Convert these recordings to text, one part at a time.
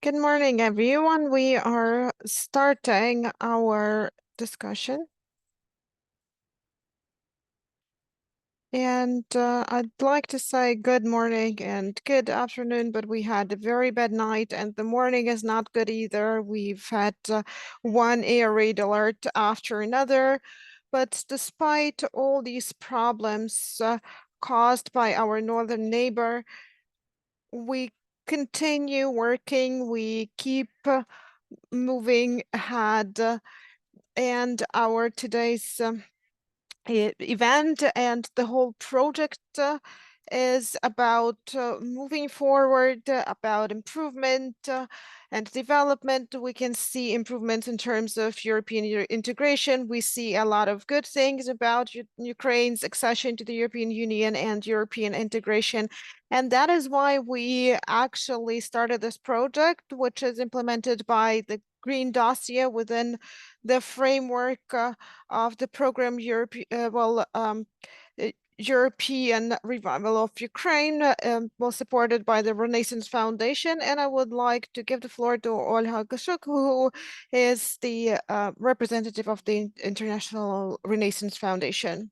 Good morning, everyone. We are starting our discussion. And I'd like to say good morning and good afternoon, but we had a very bad night and the morning is not good either. We've had one air raid alert after another. But despite all these problems caused by our northern neighbor, we continue working, we keep moving ahead, and our today's event and the whole project is about moving forward, about improvement and development. We can see improvements in terms of European integration. We see a lot of good things about Ukraine's accession to the European Union and European integration. And that is why we actually started this project, which is implemented by the Green Dossier within the framework of the program European Revival of Ukraine, supported by the Renaissance Foundation. And I would like to give the floor to Olha Gashuk, who is the representative of the International Renaissance Foundation.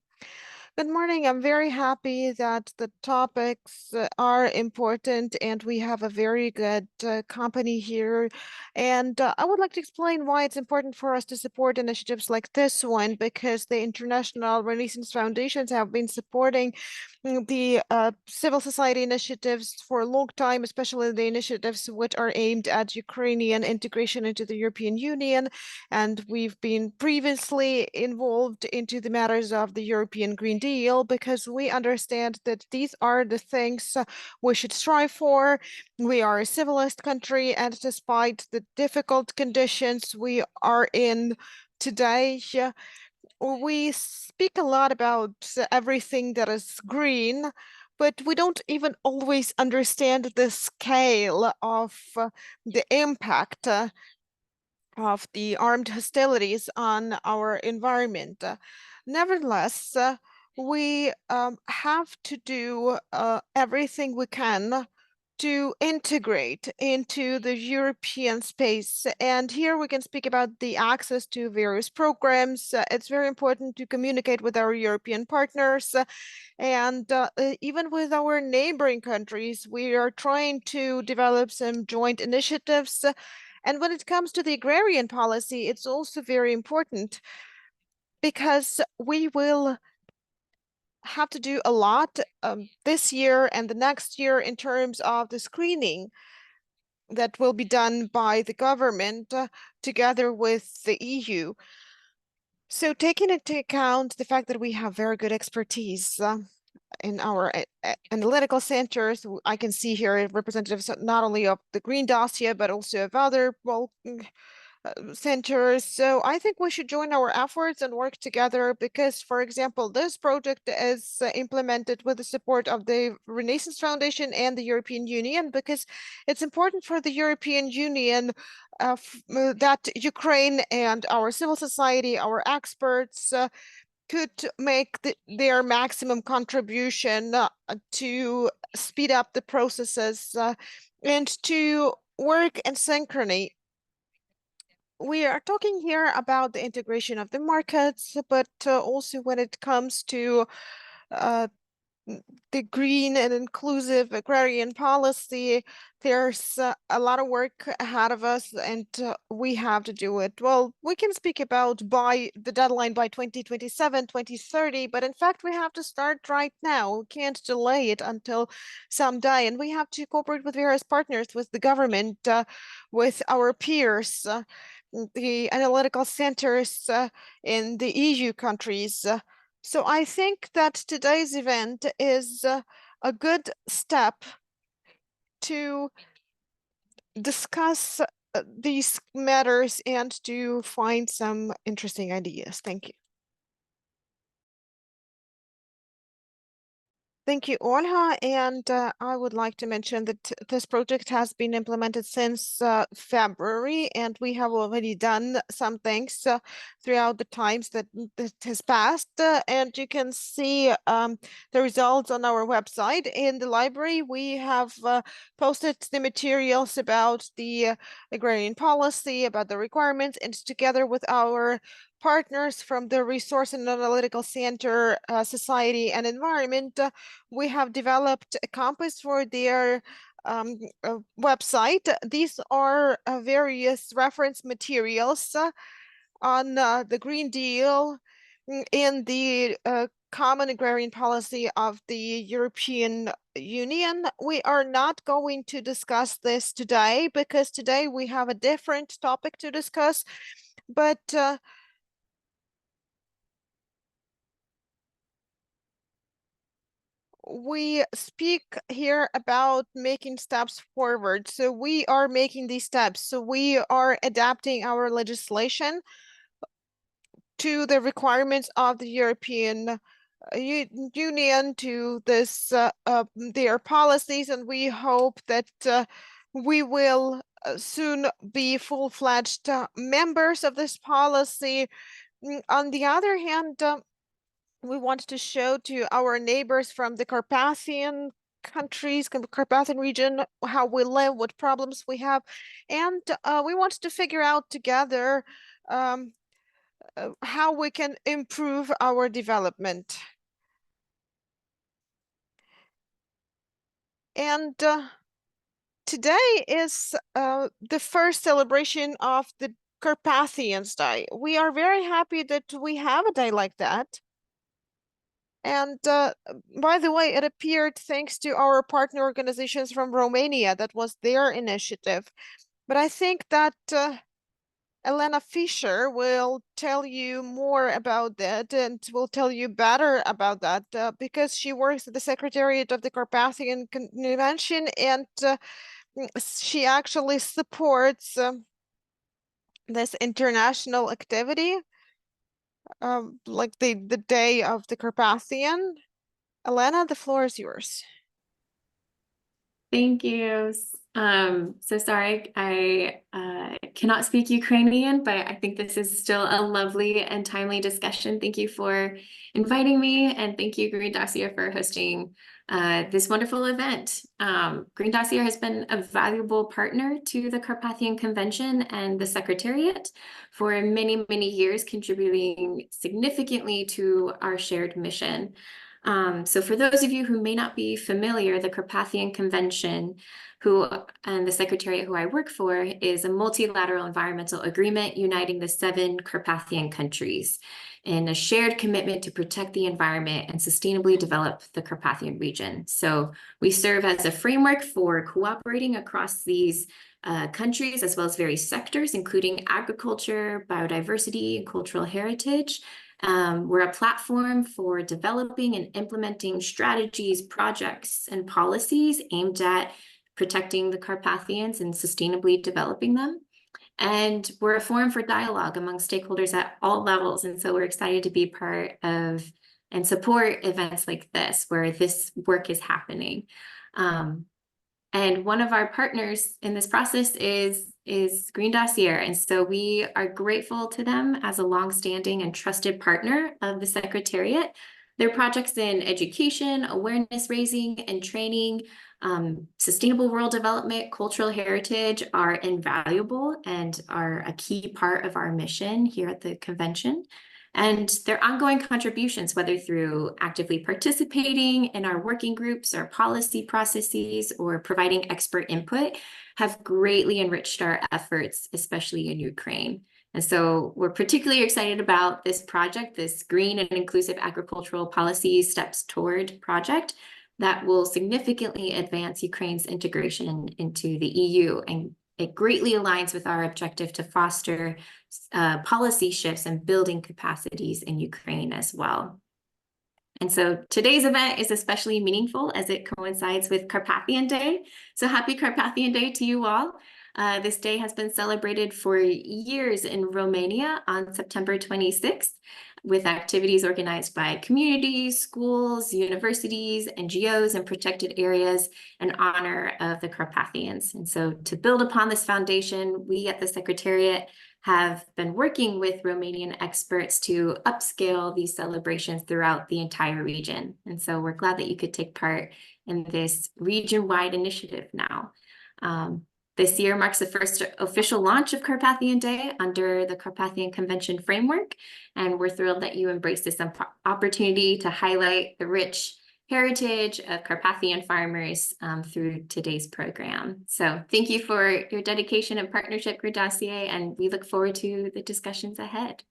Good morning. I'm very happy that the topics are important and we have a very good company here. And I would like to explain why it's important for us to support initiatives like this one, because the International Renaissance Foundations have been supporting the civil society initiatives for a long time, especially the initiatives which are aimed at Ukrainian integration into the European Union. And we've been previously involved into the matters of the European Green Deal because we understand that these are the things we should strive for. We are a civilist country, and despite the difficult conditions we are in today, we speak a lot about everything that is green, but we don't even always understand the scale of the impact of the armed hostilities on our environment. Nevertheless, we have to do everything we can to integrate into the European space. And here we can speak about the access to various programs. It's very important to communicate with our European partners and even with our neighboring countries. We are trying to develop some joint initiatives. And when it comes to the agrarian policy, it's also very important because we will have to do a lot this year and the next year in terms of the screening that will be done by the government together with the EU. So taking into account the fact that we have very good expertise in our analytical centers, I can see here representatives not only of the Green Dossier, but also of other centers. So I think we should join our efforts and work together because, for example, this project is implemented with the support of the Renaissance Foundation and the European Union because it's important for the European Union that Ukraine and our civil society, our experts, could make their maximum contribution to speed up the processes and to work in synchrony. We are talking here about the integration of the markets, but also when it comes to uh, the green and inclusive agrarian policy, there's a lot of work ahead of us and we have to do it. Well, we can speak about by the deadline by 2027, 2030, but in fact, we have to start right now. We can't delay it until someday, and we have to cooperate with various partners, with the government, with our peers, the analytical centers in the EU countries. So I think that today's event is a good step to discuss these matters and to find some interesting ideas. Thank you. Thank you, Olha. And I would like to mention that this project has been implemented since February, and we have already done some things throughout the times that has passed. And you can see the results on our website. In the library, we have posted the materials about the agrarian policy, about the requirements, and together with our partners from the Resource and Analytical Center, Society and Environment, we have developed a compass for their website. These are various reference materials on the Green Deal in the Common Agrarian Policy of the European Union. We are not going to discuss this today because today we have a different topic to discuss, but we speak here about making steps forward. So we are making these steps. So we are adapting our legislation to the requirements of the European Union, to this their policies, and we hope that we will soon be full-fledged members of this policy. On the other hand, we want to show to our neighbors from the Carpathian countries, Carpathian region, how we live, what problems we have, and we want to figure out together how we can improve our development. And today is the first celebration of the Carpathians Day. We are very happy that we have a day like that. And by the way, it appeared thanks to our partner organizations from Romania. That was their initiative. But I think that Elena Fischer will tell you more about that and will tell you better about that because she works at the Secretariat of the Carpathian Convention, and she actually supports this international activity, like the Day of the Carpathian. Elena, the floor is yours. Thank you. So sorry, I cannot speak Ukrainian, but I think this is still a lovely and timely discussion. Thank you for inviting me, and thank you, Green Dossier, for hosting this wonderful event. Green Dossier has been a valuable partner to the Carpathian Convention and the Secretariat for many, many years, contributing significantly to our shared mission. So for those of you who may not be familiar, the Carpathian Convention, and the Secretariat who I work for, is a multilateral environmental agreement uniting the 7 Carpathian countries in a shared commitment to protect the environment and sustainably develop the Carpathian region. So we serve as a framework for cooperating across these countries, as well as various sectors, including agriculture, biodiversity, and cultural heritage. We're a platform for developing and implementing strategies, projects, and policies aimed at protecting the Carpathians and sustainably developing them. And we're a forum for dialogue among stakeholders at all levels. And so we're excited to be part of and support events like this, where this work is happening. And one of our partners in this process is Green Dossier. And so we are grateful to them as a longstanding and trusted partner of the Secretariat. Their projects in education, awareness raising, and training, sustainable rural development, cultural heritage are invaluable and are a key part of our mission here at the convention. And their ongoing contributions, whether through actively participating in our working groups or policy processes or providing expert input, have greatly enriched our efforts, especially in Ukraine. And so we're particularly excited about this project, this Green and Inclusive Agricultural Policy Steps Toward project that will significantly advance Ukraine's integration into the EU. And it greatly aligns with our objective to foster policy shifts and building capacities in Ukraine as well. And so today's event is especially meaningful as it coincides with Carpathian Day. So happy Carpathian Day to you all. This day has been celebrated for years in Romania on September 26th. with activities organized by communities, schools, universities, NGOs, and protected areas in honor of the Carpathians. And so to build upon this foundation, we at the Secretariat have been working with Romanian experts to upscale these celebrations throughout the entire region. And so we're glad that you could take part in this region-wide initiative now. This year marks the first official launch of Carpathian Day under the Carpathian Convention framework, and we're thrilled that you embrace this opportunity to highlight the rich heritage of Carpathian farmers through today's program. So thank you for your dedication and partnership, Green Dossier, and we look forward to the discussions ahead.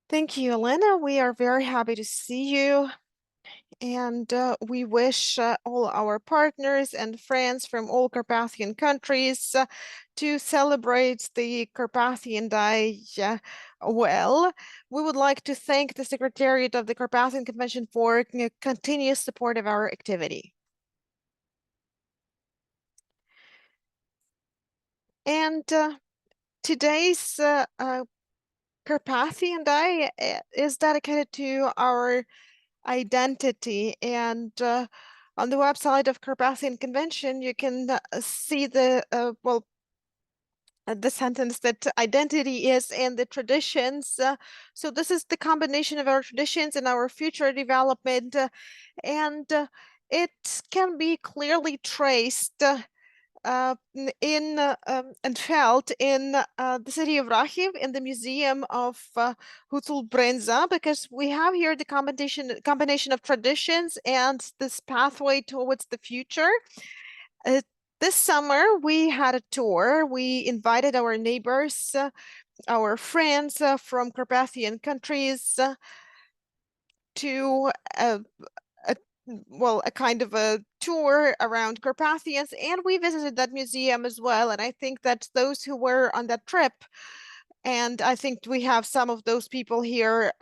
Thank you, Elena. We are very happy to see you. And we wish all our partners and friends from all Carpathian countries to celebrate the Carpathian Day well. We would like to thank the Secretariat of the Carpathian Convention for continuous support of our activity. And today's Carpathian Day is dedicated to our identity, and on the website of Carpathian Convention you can see the the sentence that identity is in the traditions. So this is the combination of our traditions and our future development, and it can be clearly traced and felt in the city of Rachiv, in the Museum of Hutul Brenza, because we have here the combination of traditions and this pathway towards the future. This summer we had a tour. We invited our neighbors, our friends from Carpathian countries to a kind of a tour around Carpathians, and we visited that museum as well. And I think that those who were on that trip, and I think we have some of those people here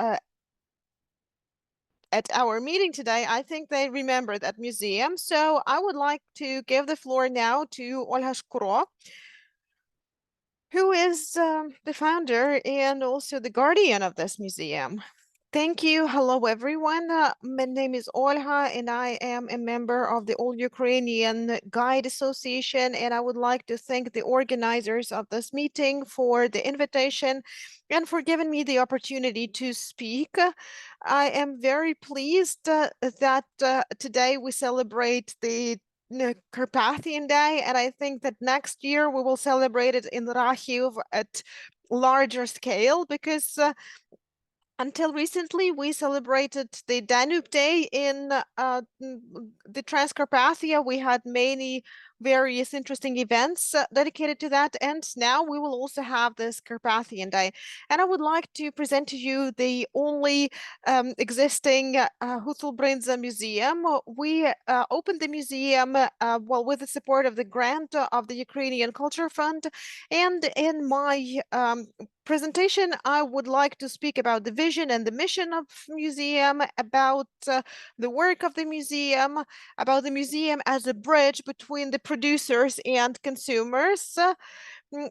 at our meeting today, I think they remember that museum. So I would like to give the floor now to Olha Shkuro, who is the founder and also the guardian of this museum. Thank you. Hello, everyone. My name is Olha, and I am a member of the All Ukrainian Guide Association, and I would like to thank the organizers of this meeting for the invitation and for giving me the opportunity to speak. I am very pleased that today we celebrate the Carpathian Day, and I think that next year we will celebrate it in Rachiv at larger scale, because until recently, we celebrated the Danube Day in the Transcarpathia. We had many various interesting events dedicated to that, and now we will also have this Carpathian Day. And I would like to present to you the only existing Hutul Brinza Museum. We opened the museum with the support of the grant of the Ukrainian Culture Fund, and in my presentation, I would like to speak about the vision and the mission of museum, about the work of the museum, about the museum as a bridge between the producers and consumers,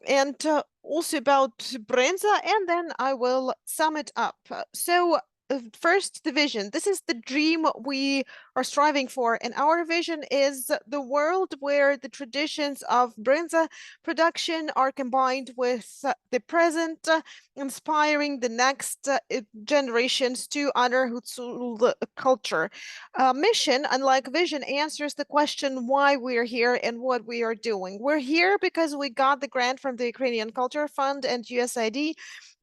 and also about Brenza, and then I will sum it up. So first, the vision. This is the dream we are striving for, and our vision is the world where the traditions of Brenza production are combined with the present, inspiring the next generations to honor Hutul culture. Mission, unlike vision, answers the question why we're here and what we are doing. We're here because we got the grant from the Ukrainian Culture Fund and USAID,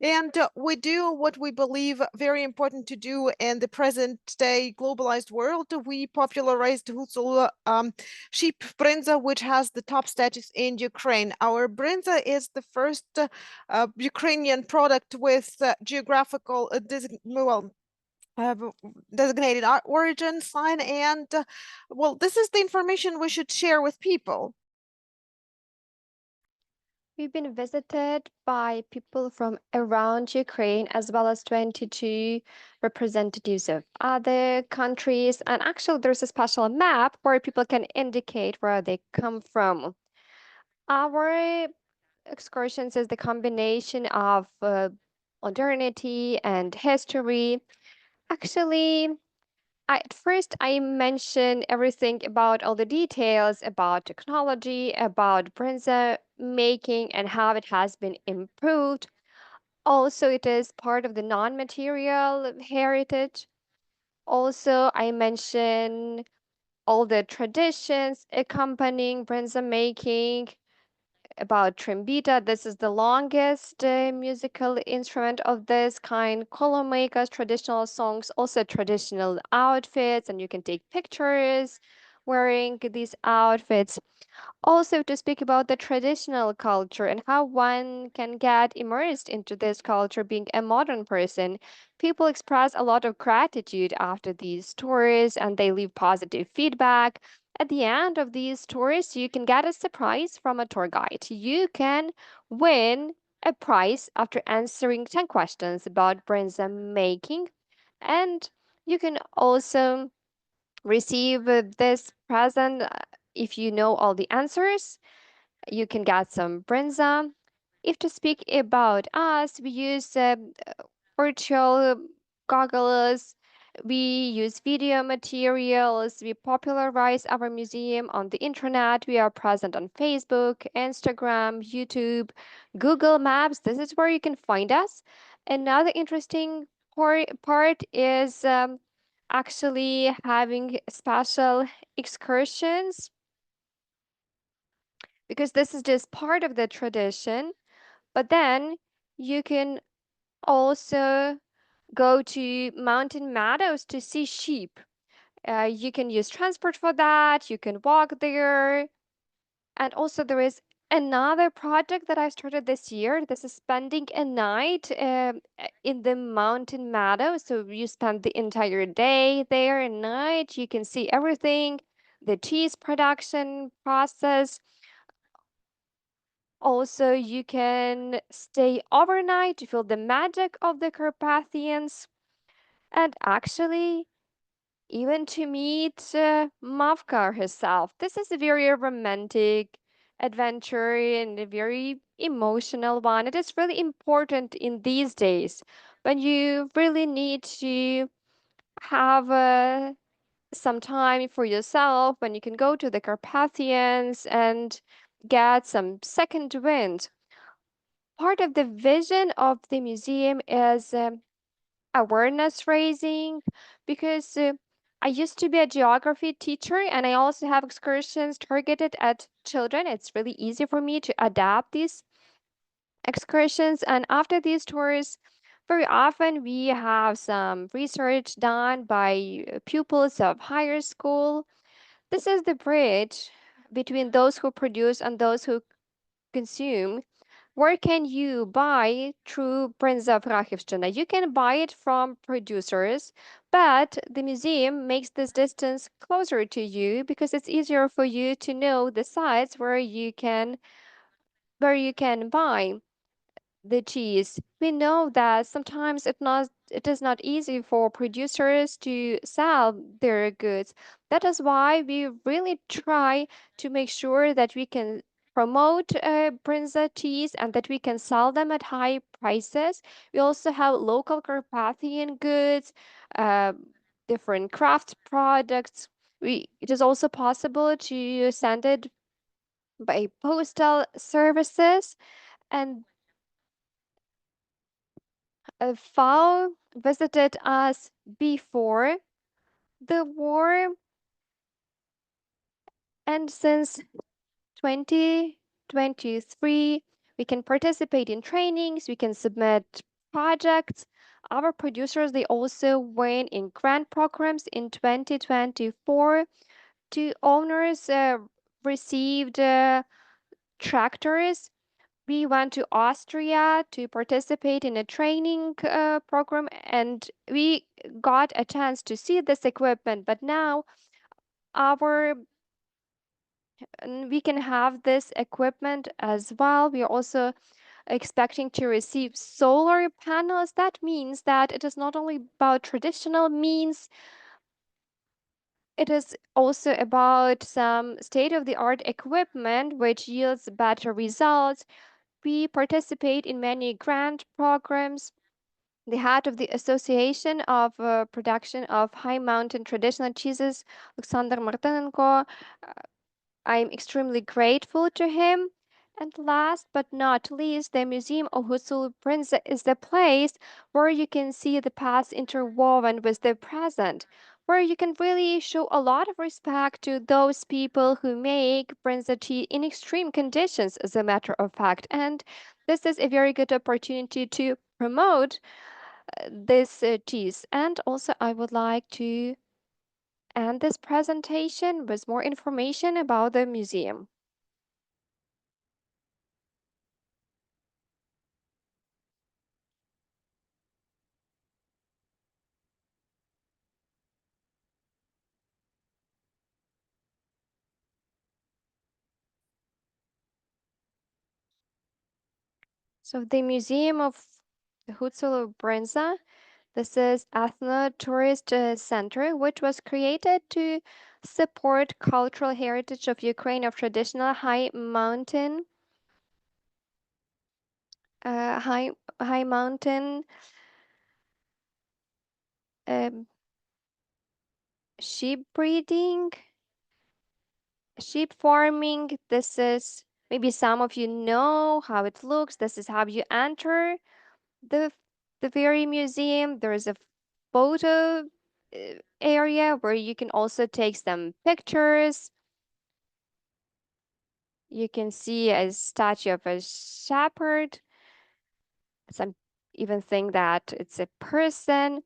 and we do what we believe very important to do in the present day globalized world. We popularized Hutul sheep brinza, which has the top status in Ukraine. Our brinza is the first Ukrainian product with geographical designated origin sign, and this is the information we should share with people. We've been visited by people from around Ukraine, as well as 22 representatives of other countries. And actually, there's a special map where people can indicate where they come from. Our excursions is the combination of modernity and history. Actually, at first I mentioned everything about all the details about technology, about bronzer making and how it has been improved. Also, it is part of the non-material heritage. Also, I mentioned all the traditions accompanying bronzer making, about trombita. This is the longest musical instrument of this kind. Color makers, traditional songs, also traditional outfits, and you can take pictures wearing these outfits. Also, to speak about the traditional culture and how one can get immersed into this culture being a modern person. People express a lot of gratitude after these tours and they leave positive feedback. At the end of these tours, you can get a surprise from a tour guide. You can win a prize after answering 10 questions about bronzer making, and you can also receive this present if you know all the answers. You can get some bronzer. If to speak about us, we use virtual goggles. We use video materials. We popularize our museum on the internet. We are present on Facebook, Instagram, YouTube, Google Maps. This is where you can find us. Another interesting part is actually having special excursions, because this is just part of the tradition. But then you can also go to mountain meadows to see sheep. You can use transport for that. You can walk there. And also, there is another project that I started this year. This is spending a night in the mountain meadow. So you spend the entire day there and night. You can see everything, the cheese production process. Also, you can stay overnight to feel the magic of the Carpathians, and actually, even to meet Mavka herself. This is a very romantic adventure and a very emotional one. It is really important in these days when you really need to have some time for yourself, when you can go to the Carpathians and get some second wind. Part of the vision of the museum is awareness raising, because I used to be a geography teacher and I also have excursions targeted at children. It's really easy for me to adapt these excursions. And after these tours, very often we have some research done by pupils of higher school. This is the bridge between those who produce and those who consume. Where can you buy true Brędza Wrachівщина? You can buy it from producers, but the museum makes this distance closer to you because it's easier for you to know the sites where you can buy the cheese. We know that sometimes it is not easy for producers to sell their goods. That is why we really try to make sure that we can promote Brinza cheese and that we can sell them at high prices. We also have local Carpathian goods, uh, different craft products. It is also possible to send it by postal services. And FAO visited us before the war, and since 2023, we can participate in trainings, we can submit projects. Our producers, they also win in grant programs in 2024. Two owners received tractors. We went to Austria to participate in a training program, and we got a chance to see this equipment. But now our we can have this equipment as well. We are also expecting to receive solar panels. That means that it is not only about traditional means, it is also about some state-of-the-art equipment which yields better results. we participate in many grant programs. The head of the Association of Production of High Mountain Traditional Cheeses, Alexander Martinenko, I'm extremely grateful to him. And last but not least, the Museum of Husul Prince is the place where you can see the past interwoven with the present, where you can really show a lot of respect to those people who make Brinza tea in extreme conditions, as a matter of fact. And this is a very good opportunity to promote this cheese. And also, I would like to end this presentation with more information about the museum. So the Museum of Hutsulu Brinza, this is ethno-tourist center, which was created to support cultural heritage of Ukraine of traditional uh, high high mountain um, sheep breeding, sheep farming. This is maybe some of you know how it looks. This is how you enter the the very museum. There is a photo area where you can also take some pictures. You can see a statue of a shepherd. Some even think that it's a person.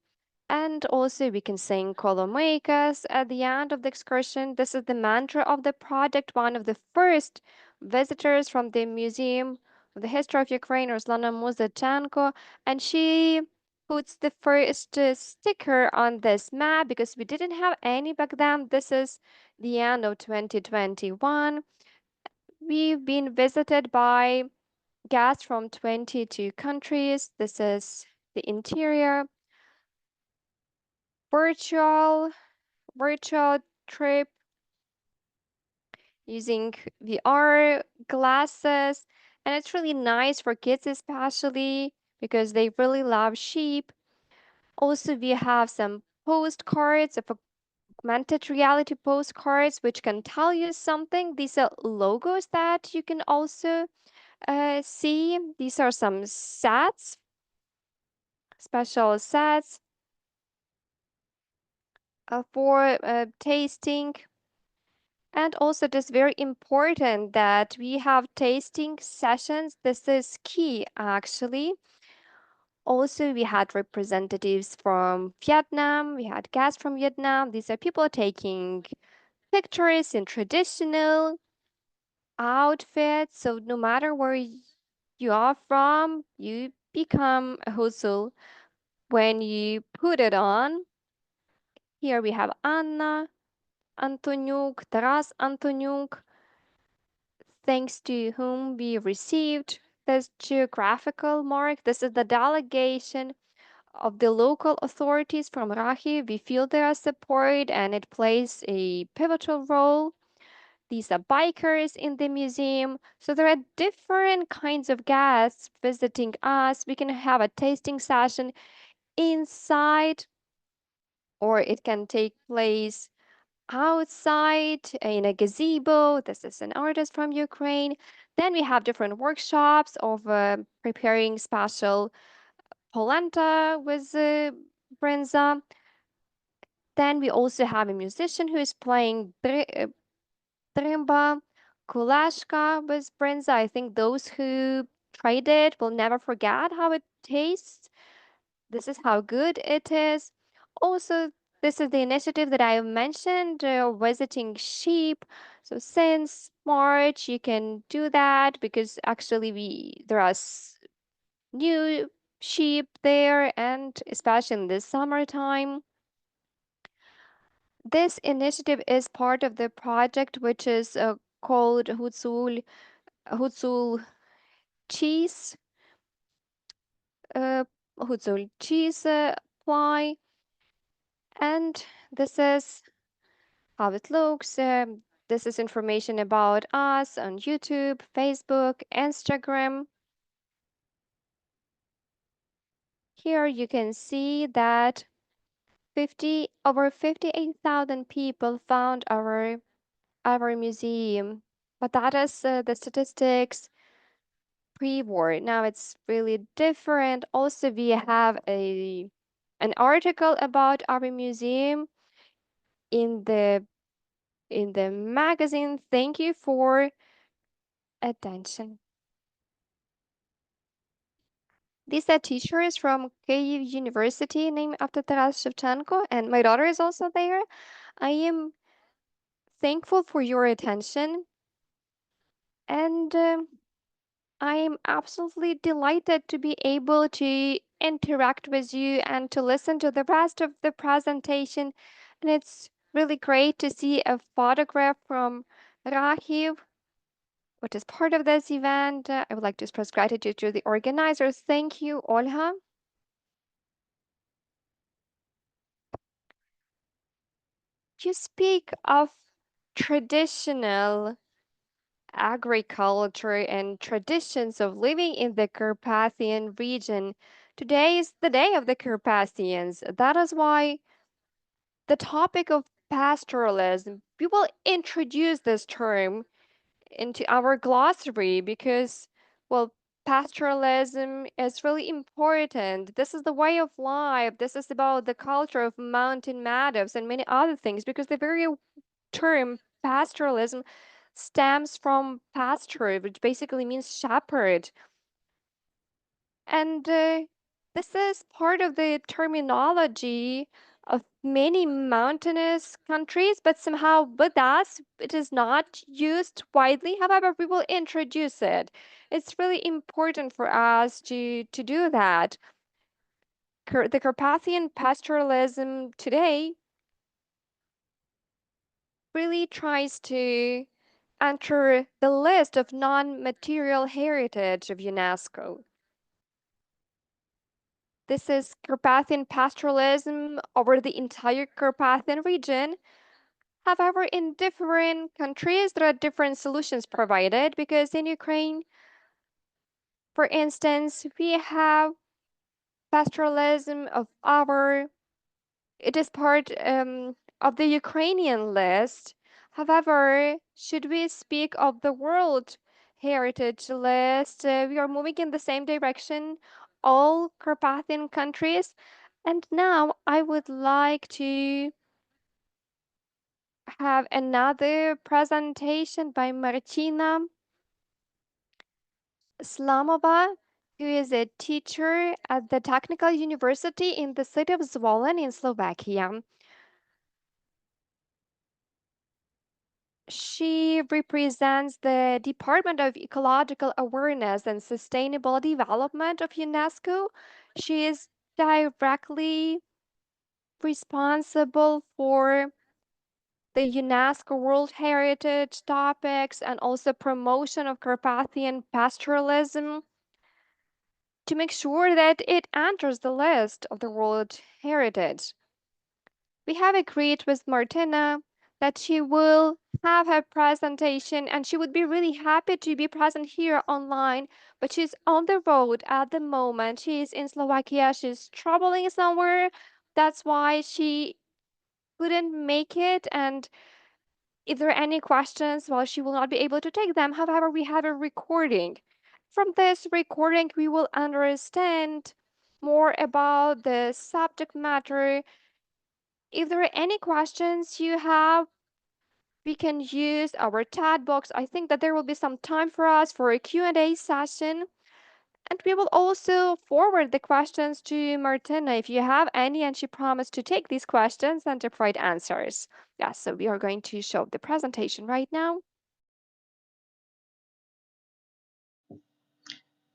And also we can sing Kolomoikas at the end of the excursion. This is the mantra of the project. One of the first visitors from the Museum of the History of Ukraine, Ruslana Muzachenko, and she puts the first sticker on this map because we didn't have any back then. This is the end of 2021. We've been visited by guests from 22 countries. This is the interior. Virtual virtual trip using VR glasses. And it's really nice for kids, especially because they really love sheep. Also, we have some postcards of augmented reality postcards, which can tell you something. These are logos that you can also see. These are some sets, special sets for tasting. And also, it is very important that we have tasting sessions. This is key, actually. Also, we had representatives from Vietnam. We had guests from Vietnam. These are people taking pictures in traditional outfits. So no matter where you are from, you become a Husul when you put it on. Here we have Anna Antoniuk, Taras Antoniuk, thanks to whom we received this geographical mark. This is the delegation of the local authorities from Rahi. We feel their support and it plays a pivotal role. These are bikers in the museum. So there are different kinds of guests visiting us. We can have a tasting session inside, or it can take place outside in a gazebo. This is an artist from Ukraine. Then we have different workshops of preparing special polenta with brinza. Then we also have a musician who is playing drimba, kulashka with brinza. I think those who tried it will never forget how it tastes. This is how good it is. Also, this is the initiative that I mentioned, visiting sheep. So since March, you can do that because actually there are new sheep there, and especially in the summertime. This initiative is part of the project which is called Hutsul cheese, uh, Hutsul cheese ply, and this is how it looks. This is information about us on YouTube, Facebook, Instagram. Here you can see that over 58,000 people found our museum, but that is the statistics pre-war. Now it's really different. Also, we have an article about our museum in the magazine. Thank you for attention. These are teachers from Kyiv University named after Taras Shevchenko, and my daughter is also there. I am thankful for your attention, and I am absolutely delighted to be able to interact with you and to listen to the rest of the presentation. And it's really great to see a photograph from Rahiv, which is part of this event. I would like to express gratitude to the organizers. Thank you, Olha. You speak of traditional agriculture and traditions of living in the Carpathian region. Today is the day of the Carpathians. That is why the topic of pastoralism, we will introduce this term into our glossary because, well, pastoralism is really important. This is the way of life. This is about the culture of mountain meadows and many other things because the very term pastoralism stems from pasture, which basically means shepherd. And this is part of the terminology of many mountainous countries, but somehow with us, it is not used widely. However, we will introduce it. It's really important for us to do that. The Carpathian pastoralism today really tries to enter the list of non-material heritage of UNESCO. This is Carpathian pastoralism over the entire Carpathian region. However, in different countries, there are different solutions provided because in Ukraine, for instance, we have pastoralism of it is part of the Ukrainian list. However, should we speak of the World Heritage List, we are moving in the same direction, all Carpathian countries. And now I would like to have another presentation by Martina Slamova, who is a teacher at the Technical University in the city of Zvolen in Slovakia. She represents the Department of Ecological Awareness and Sustainable Development of UNESCO. She is directly responsible for the UNESCO World Heritage topics and also promotion of Carpathian pastoralism to make sure that it enters the list of the World Heritage. We have agreed with Martina that she will have her presentation and she would be really happy to be present here online, but she's on the road at the moment. She's in Slovakia, she's traveling somewhere. That's why she couldn't make it. And if there are any questions, well, she will not be able to take them. However, we have a recording. From this recording, we will understand more about the subject matter. If there are any questions you have, we can use our chat box. I think that there will be some time for us for a Q&A session. And we will also forward the questions to Martina if you have any, and she promised to take these questions and to provide answers. Yeah, so we are going to show the presentation right now.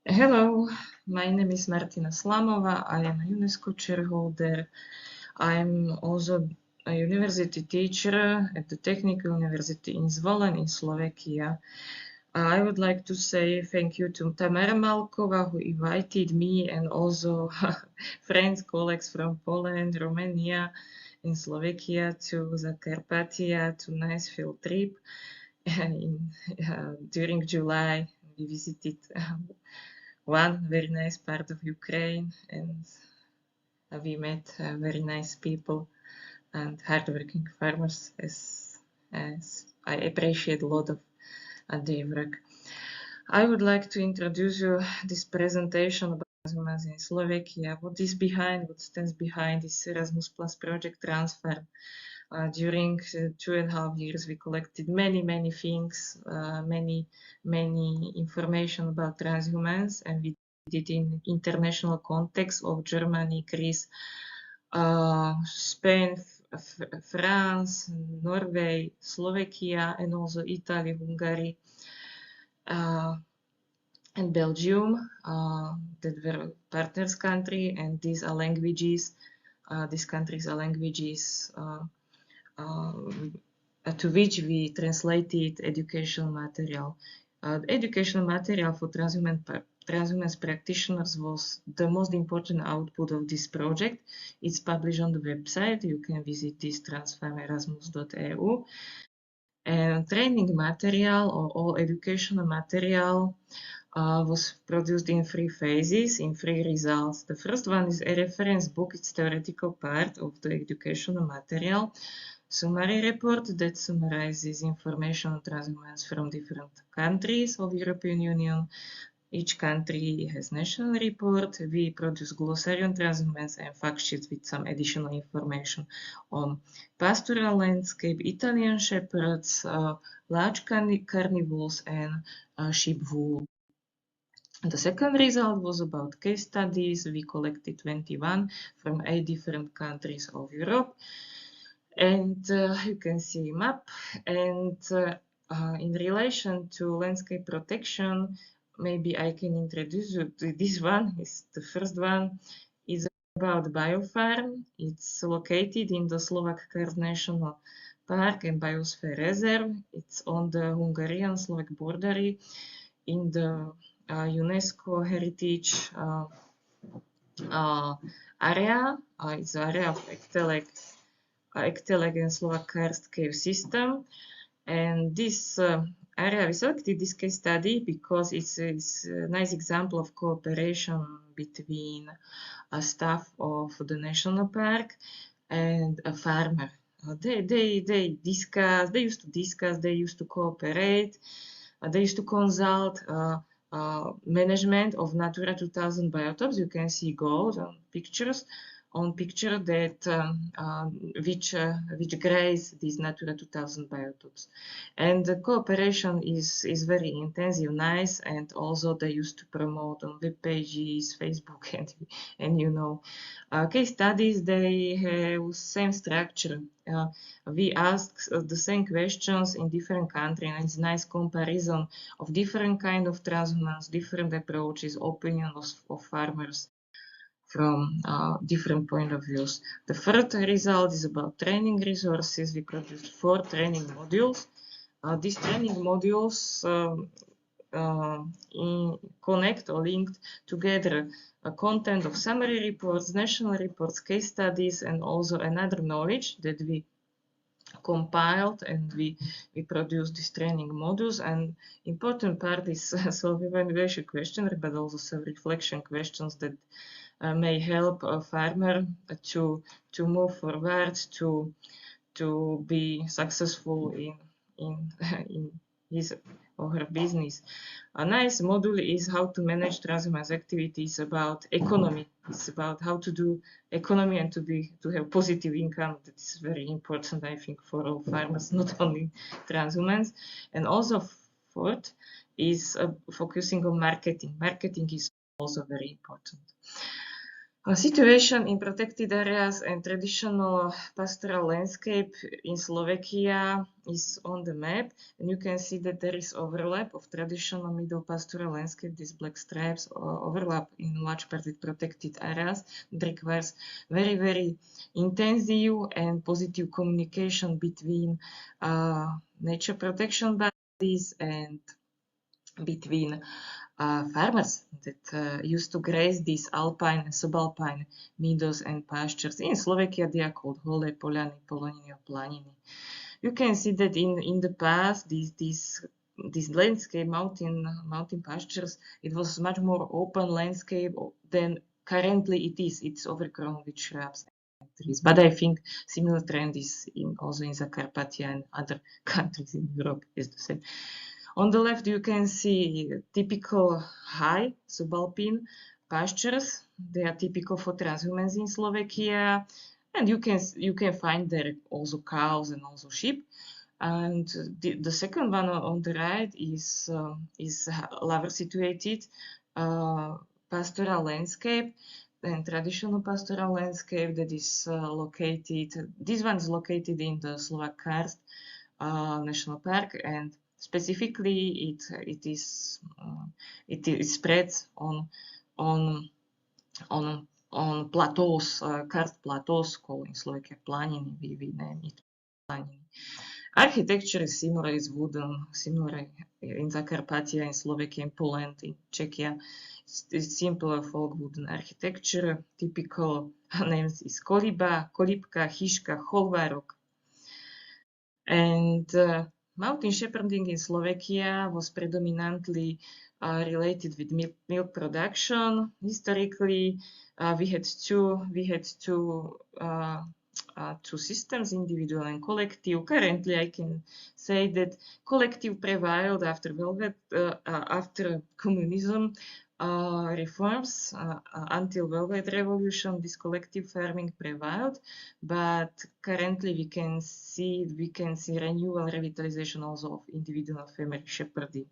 Hello, my name is Martina Slamova. I am a UNESCO shareholder. I'm also a university teacher at the Technical University in Zvolen in Slovakia. I would like to say thank you to Tamara Malkova, who invited me, and also friends, colleagues from Poland, Romania, in Slovakia to the Carpathia to nice field trip. During July, we visited one very nice part of Ukraine, and we met very nice people and hardworking farmers, as I appreciate a lot of their work. I would like to introduce you this presentation about Erasmus in Slovakia. What stands behind this Erasmus Plus project transfer. During 2.5 years, we collected many things, many information about transhumans, and we did in international context of Germany, Greece, Spain, France, Norway, Slovakia, and also Italy, Hungary, and Belgium, that were partners country, and these are languages. These countries are languages to which we translated educational material. Educational material for transhumance practitioners was the most important output of this project. It's published on the website. You can visit this transformerasmus.eu. And training material or all educational material was produced in 3 phases, in 3 results. The first one is a reference book. It's theoretical part of the educational material. Summary report that summarizes information on transhumans from different countries of European Union. Each country has national report. We produce glossary on transhumans and fact sheets with some additional information on pastoral landscape, Italian shepherds, large carnivores, and sheep wool. The second result was about case studies. We collected 21 from 8 different countries of Europe. And you can see map. And in relation to landscape protection, maybe I can introduce you to this one. Is the first one. It's about biofarm. It's located in the Slovak Karst National Park and Biosphere Reserve. It's on the Hungarian-Slovak border in the UNESCO heritage area. It's the area of Ecteleg and Slovak Karst cave system. And this area, we selected this case study because it's a nice example of cooperation between a staff of the national park and a farmer. They used to discuss, they used to cooperate, they used to consult management of Natura 2000 biotopes. You can see gold on pictures. On picture that which graze these Natura 2000 biotopes, and the cooperation is very intensive, nice, and also they used to promote on web pages, Facebook, and you know, case studies. They have same structure. We ask the same questions in different countries, and it's nice comparison of different kind of transhumans, different approaches, opinions of farmers from different point of views. The third result is about training resources. We produced 4 training modules. These training modules connect or linked together content of summary reports, national reports, case studies, and also another knowledge that we compiled, and we produced these training modules. And important part is self-evaluation questionnaire, but also self-reflection questions that may help a farmer to move forward, to be successful in his or her business. A nice module is how to manage transhumance activities, about economy. It's about how to do economy and to have positive income. That is very important, I think, for all farmers, not only transhumans. And also fourth is focusing on marketing. Marketing is also very important. A situation in protected areas and traditional pastoral landscape in Slovakia is on the map, and you can see that there is overlap of traditional middle pastoral landscape. These black stripes overlap in large part with protected areas. It requires very intensive and positive communication between nature protection bodies and between farmers that used to graze these alpine and subalpine meadows and pastures. In Slovakia, they are called Hole, Poľany, Poloniny, or Planiny. You can see that in the past, these landscape, mountain pastures, it was much more open landscape than currently it's overgrown with shrubs and trees. But I think similar trend is also in the Carpathian and other countries in Europe is the same. On the left, you can see typical high subalpine pastures. They are typical for transhumans in Slovakia, and you can find there also cows and also sheep. And the second one on the right is lower situated pastoral landscape and traditional pastoral landscape that is located. This one is located in the Slovak Karst National Park, and specifically it is spread on plateaus, karst plateaus, called in Slovakia planiny. We name it planiny. Architecture is similar, is wooden, similar in Carpathia, in Slovakia, in Poland, in Czechia. It's simple folk wooden architecture. Typical names is koliba, kolibka, hiška, cholvárok. And mountain shepherding in Slovakia was predominantly related with milk production. Historically, we had two systems, individual and collective. Currently, I can say that collective prevailed after communism reforms. Until Velvet Revolution, this collective farming prevailed, but currently we can see renewal, revitalization also of individual family shepherding.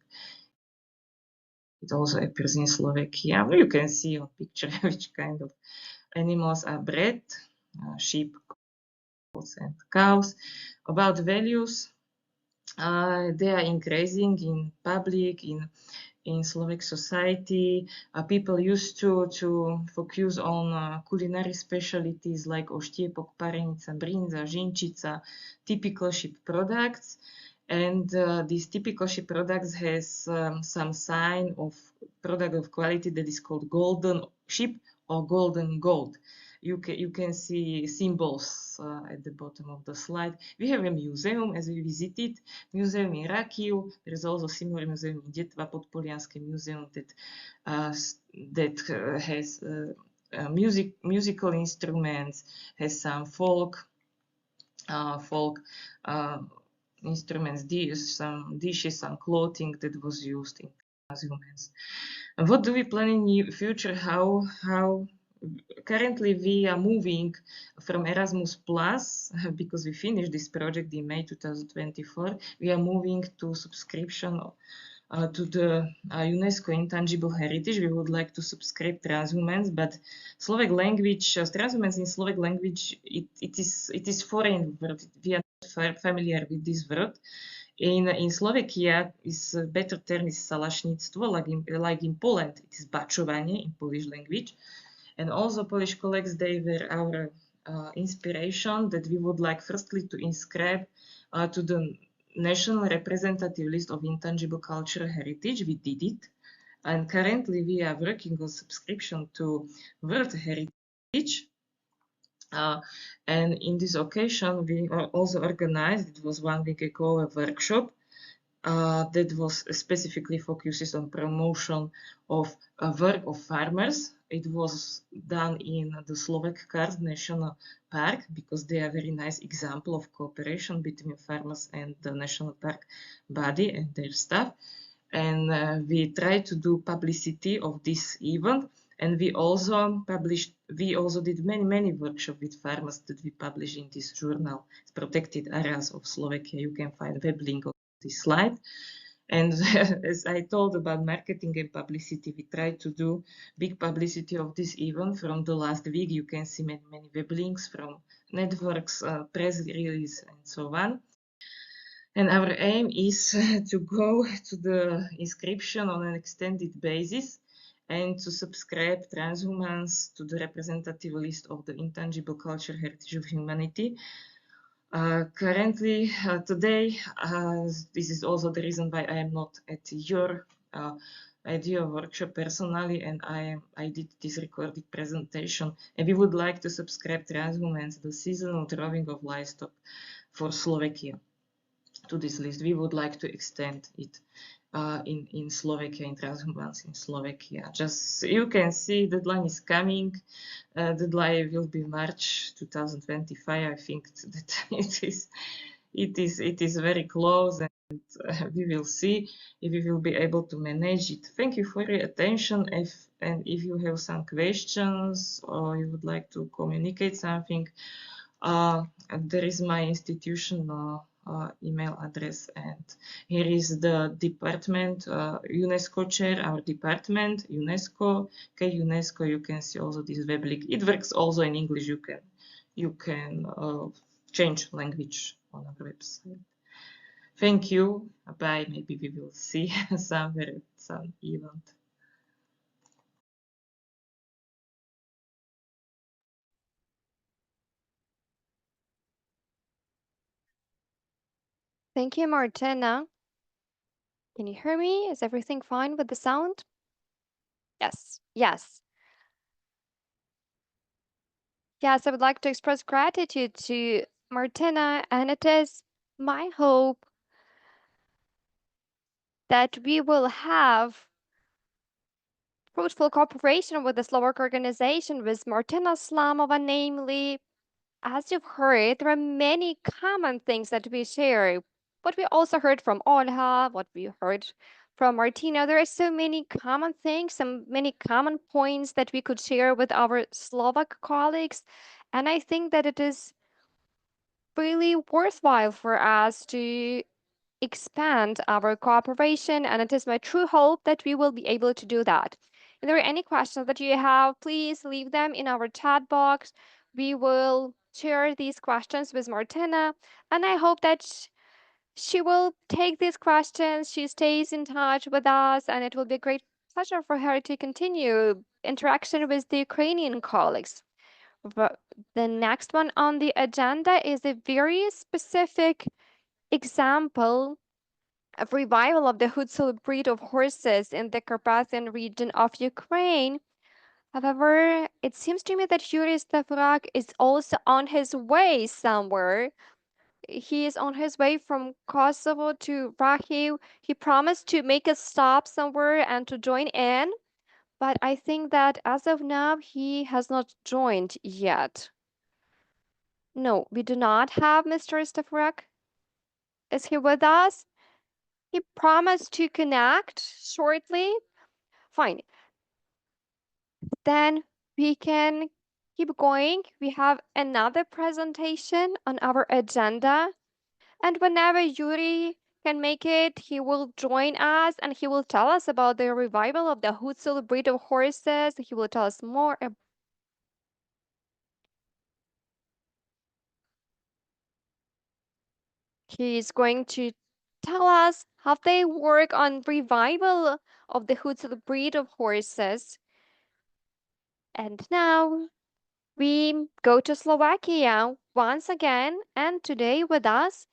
It also appears in Slovakia. You can see on picture which kind of animals are bred: sheep, goats, and cows. About values, they are increasing in public, in Slovak society. People used to focus on culinary specialties like oštiepok, parenica, brinza, žinčica, typical sheep products. And these typical sheep products has some sign of product of quality that is called golden sheep or golden goat. You can see symbols at the bottom of the slide. We have a museum, as we visited, museum in Rakiu. There is also similar museum in Detva, Podpolianske museum that has musical instruments, has some folk instruments, some dishes, some clothing that was used in humans. And what do we plan in the future? How currently we are moving from Erasmus Plus, because we finished this project in May 2024. We are moving to subscription to the UNESCO Intangible Heritage. We would like to subscribe transhumans, but Slovak language, transhumans in Slovak language, it is foreign word. We are not familiar with this word. In Slovakia, is a better term is salašnictvo, like in Poland, it is bačovanie in Polish language. And also Polish colleagues, they were our inspiration that we would like firstly to inscribe to the national representative list of intangible cultural heritage. We did it. And currently we are working on subscription to World Heritage. And in this occasion, we also organized, it was 1 week ago, a workshop that was specifically focused on promotion of work of farmers. It was done in the Slovak Karst National Park because they are a very nice example of cooperation between farmers and the national park body and their staff. And we tried to do publicity of this event. And we also did many workshops with farmers that we published in this journal, Protected Areas of Slovakia. You can find web link on this slide. And as I told about marketing and publicity, we tried to do big publicity of this event. From the last week, you can see many web links from networks, press release, and so on. And our aim is to go to the inscription on an extended basis and to subscribe transhumans to the representative list of the intangible cultural heritage of humanity. Currently, today, this is also the reason why I am not at your workshop personally, and I did this recorded presentation. And we would like to subscribe transhumans, the seasonal drawing of livestock for Slovakia. to this list. We would like to extend it in Slovakia, in transhumans in Slovakia. Just you can see deadline is coming. Deadline will be March 2025. I think that it is very close, and we will see if we will be able to manage it. Thank you for your attention. If you have some questions or you would like to communicate something, there is my institutional email address, and here is the department, UNESCO chair, our department, UNESCO. Okay, UNESCO, you can see also this web link. It works also in English. You can change language on our website. Thank you. Bye. Maybe we will see somewhere at some event. Thank you, Martina. Can you hear me? Is everything fine with the sound? Yes, yes. Yes, I would like to express gratitude to Martina, and it is my hope that we will have fruitful cooperation with the Slovak organization with Martina Slamova, namely, as you've heard, there are many common things that we share. What we also heard from Olha, what we heard from Martina, there are so many common things and many common points that we could share with our Slovak colleagues. And I think that it is really worthwhile for us to expand our cooperation, and it is my true hope that we will be able to do that. If there are any questions that you have, please leave them in our chat box. We will share these questions with Martina, and I hope that she will take these questions, she stays in touch with us, and it will be a great pleasure for her to continue interaction with the Ukrainian colleagues. But the next one on the agenda is a very specific example of revival of the Hutsal breed of horses in the Carpathian region of Ukraine. However, it seems to me that Yuri Stavrak is also on his way somewhere. He is on his way from Kosovo to Rahiv. He promised to make a stop somewhere and to join in, but I think that as of now, he has not joined yet. No, we do not have Mr. Stavrak. Is he with us? He promised to connect shortly. Fine. Then we can keep going. We have another presentation on our agenda. And whenever Yuri can make it, he will join us and he will tell us about the revival of the Hutsal breed of horses. He will tell us more. He's going to tell us how they work on revival of the Hutsal breed of horses. And now we go to Slovakia once again, and today with us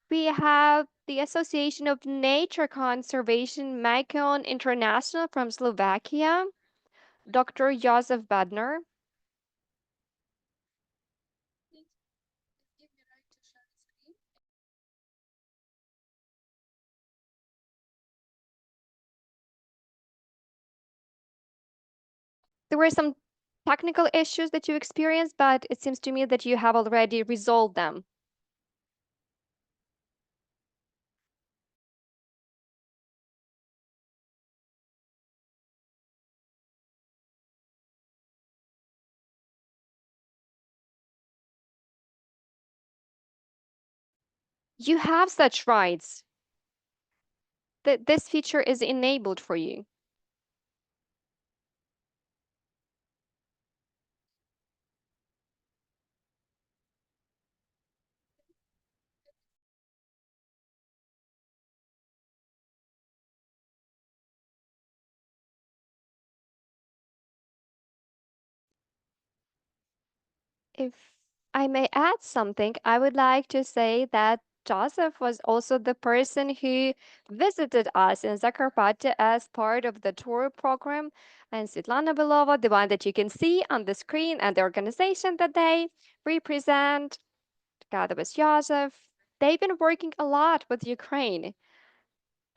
we have the Association of Nature Conservation Macon International from Slovakia, Dr. Josef Badner. There were some technical issues that you experienced, but it seems to me that you have already resolved them. You have such rights. This feature is enabled for you. If I may add something, I would like to say that Joseph was also the person who visited us in Zakarpattia as part of the tour program, and Svetlana Belova, the one that you can see on the screen, and the organization that they represent, together with Joseph. they've been working a lot with Ukraine.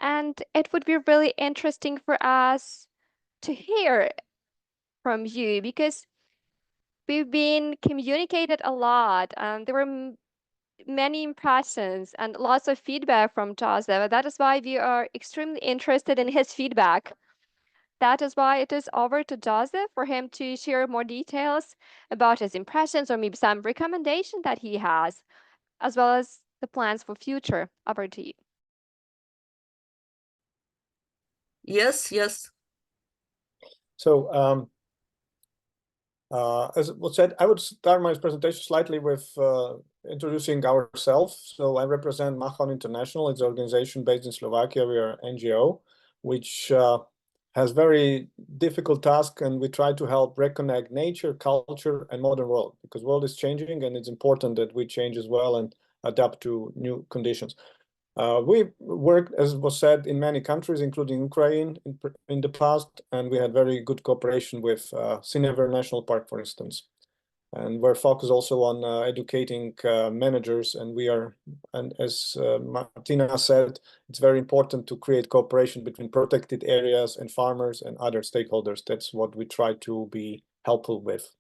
And it would be really interesting for us to hear from you because we've been communicated a lot. There were many impressions and lots of feedback from Joseph. That is why we are extremely interested in his feedback. That is why it is over to Joseph for him to share more details about his impressions or maybe some recommendation that he has, as well as the plans for future. Over to you. Yes, yes. So, as was said, I would start my presentation slightly with introducing ourselves. So I represent Machon International. It's an organization based in Slovakia. We are an NGO, which has very difficult task, and we try to help reconnect nature, culture, and modern world, because world is changing, and it's important that we change as well and adapt to new conditions. We worked, as was said, in many countries, including Ukraine in the past, and we had very good cooperation with Sinever National Park, for instance. And we're focused also on educating managers, and we are, and as Martina said, it's very important to create cooperation between protected areas and farmers and other stakeholders. That's what we try to be helpful with.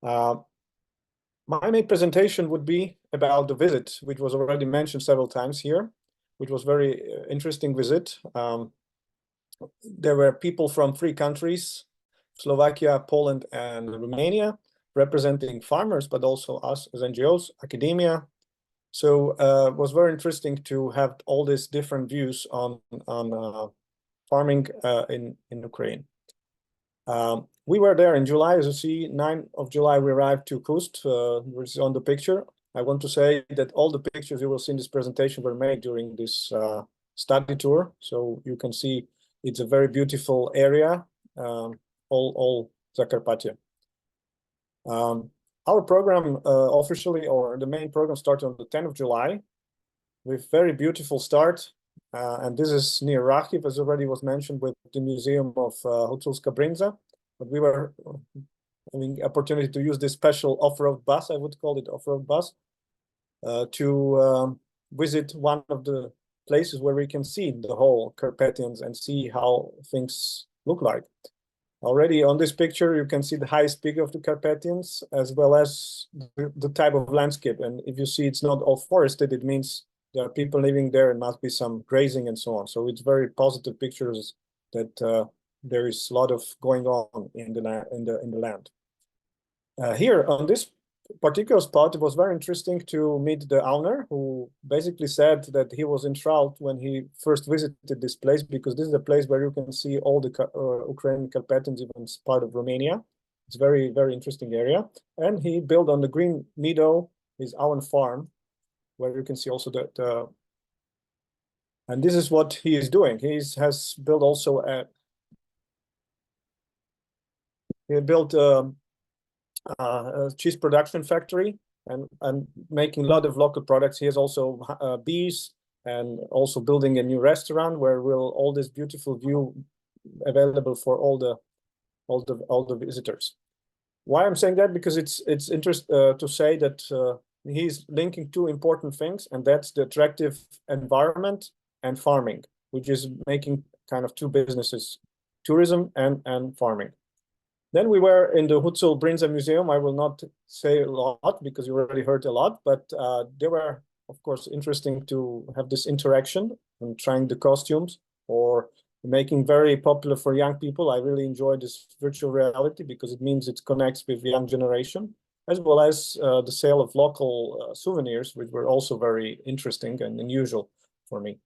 My main presentation would be about the visit, which was already mentioned several times here, which was very interesting visit. There were people from 3 countries, Slovakia, Poland, and Romania, representing farmers, but also us as NGOs, academia. So it was very interesting to have all these different views on farming in Ukraine. We were there in July, as you see, 9th of July, we arrived to Kust, which is on the picture. I want to say that all the pictures you will see in this presentation were made during this study tour. So you can see it's a very beautiful area, all Carpathian. Our program officially, or the main program, started on the 10th of July with very beautiful start. And this is near Rachiv, as already was mentioned, with the Museum of Huculska Brinza. But we were having opportunity to use this special off-road bus, I would call it off-road bus, to visit one of the places where we can see the whole Carpathians and see how things look like. Already on this picture, you can see the highest peak of the Carpathians, as well as the type of landscape. And if you see it's not all forested, it means there are people living there and must be some grazing and so on. So it's very positive pictures that there is a lot of going on in the land. Here on this particular spot, it was very interesting to meet the owner, who basically said that he was enthralled when he first visited this place, because this is a place where you can see all the Ukrainian Carpathians, even part of Romania. It's very, very interesting area. And he built on the green meadow his own farm, where you can see also that. And this is what he is doing. He has built also a cheese production factory and making a lot of local products. He has also bees, and also building a new restaurant where will all this beautiful view available for all the visitors. Why I'm saying that? Because it's interesting to say that he's linking 2 important things, and that's the attractive environment and farming, which is making kind of 2 businesses, tourism and farming. Then we were in the Hucul Brinza Museum. I will not say a lot because you already heard a lot, but they were, of course, interesting to have this interaction and trying the costumes or making very popular for young people. I really enjoy this virtual reality because it means it connects with the young generation, as well as the sale of local souvenirs, which were also very interesting and unusual for me.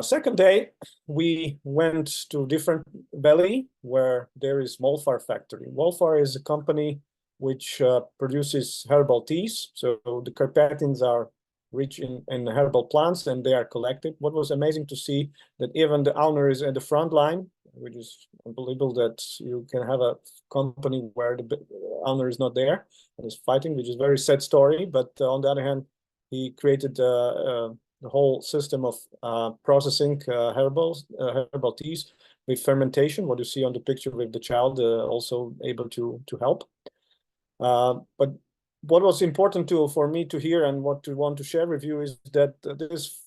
Second day, we went to different valley where there is Molfar factory. Molfar is a company which produces herbal teas. So the Carpathians are rich in herbal plants, and they are collected. What was amazing to see that even the owner is at the front line, which is unbelievable that you can have a company where the owner is not there and is fighting, which is a very sad story. But on the other hand, he created the whole system of processing herbal teas with fermentation, what you see on the picture with the child also able to help. But what was important for me to hear and what to want to share with you is that this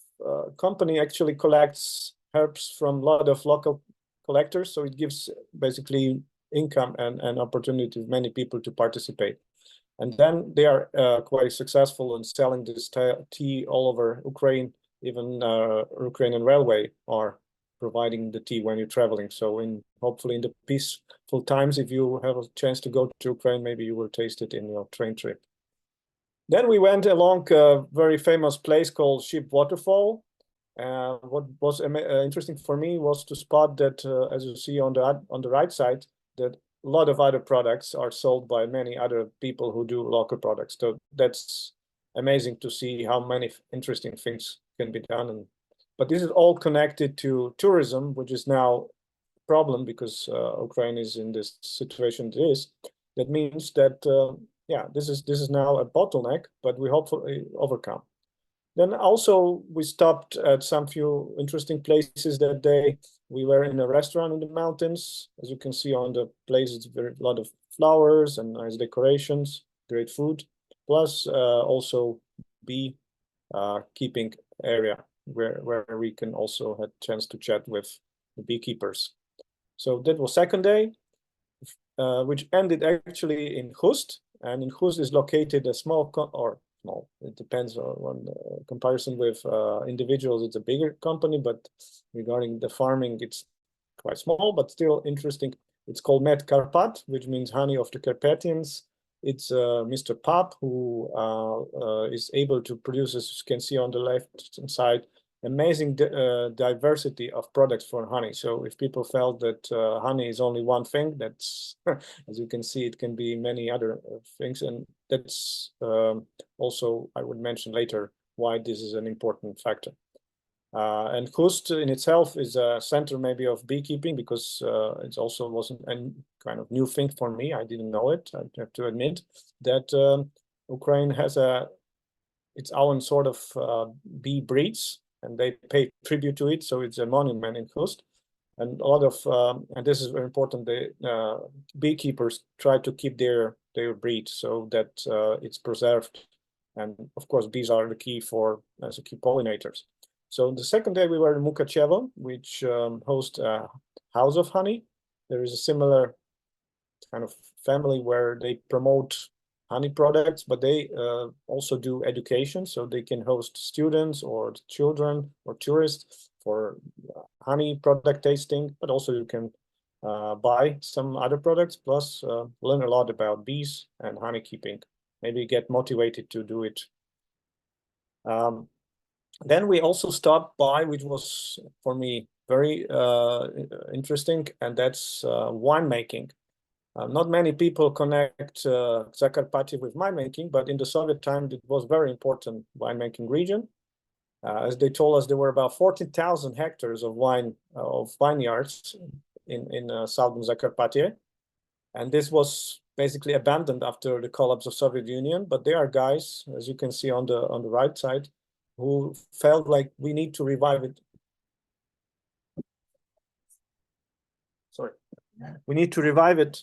company actually collects herbs from a lot of local collectors, so it gives basically income and opportunity to many people to participate. And then they are quite successful in selling this tea all over Ukraine. Even Ukrainian railway are providing the tea when you're traveling. So hopefully in the peaceful times, if you have a chance to go to Ukraine, maybe you will taste it in your train trip. Then we went along a very famous place called Sheep Waterfall. What was interesting for me was to spot that, as you see on the right side, that a lot of other products are sold by many other people who do local products. So that's amazing to see how many interesting things can be done. But this is all connected to tourism, which is now a problem because Ukraine is in this situation it is. That means that, yeah, this is now a bottleneck, but we hopefully overcome. Then also we stopped at some few interesting places that day. We were in a restaurant in the mountains. As you can see on the place, it's a lot of flowers and nice decorations, great food, plus also bee keeping area where we can also have a chance to chat with the beekeepers. So that was second day, which ended actually in Hust, and in Hust is located a small it depends on comparison with individuals. It's a bigger company, but regarding the farming, it's quite small, but still interesting. It's called Med Carpat, which means honey of the Carpathians. It's Mr. Pap who is able to produce, as you can see on the left side, amazing diversity of products for honey. So if people felt that honey is only one thing, that's, as you can see, it can be many other things. And that's also, I would mention later, why this is an important factor. And Hust in itself is a center maybe of beekeeping because it also wasn't a kind of new thing for me. I didn't know it. I have to admit that Ukraine has its own sort of bee breeds, and they pay tribute to it. So it's a monument in Hust. And a lot of, and this is very important, the beekeepers try to keep their breed so that it's preserved. And of course, bees are the key as key pollinators. So the second day we were in Mukachevo, which hosts a house of honey. There is a similar kind of family where they promote honey products, but they also do education, so they can host students or children or tourists for honey product tasting, but also you can buy some other products, plus learn a lot about bees and honey keeping, maybe get motivated to do it. Then we also stopped by, which was for me very interesting, and that's winemaking. Not many people connect Zakarpattia with winemaking, but in the Soviet time, it was very important winemaking region. As they told us, there were about 14,000 hectares of vineyards in southern Zakarpattia, and this was basically abandoned after the collapse of Soviet Union. But there are guys, as you can see on the right side, who felt like we need to revive it. Sorry, we need to revive it.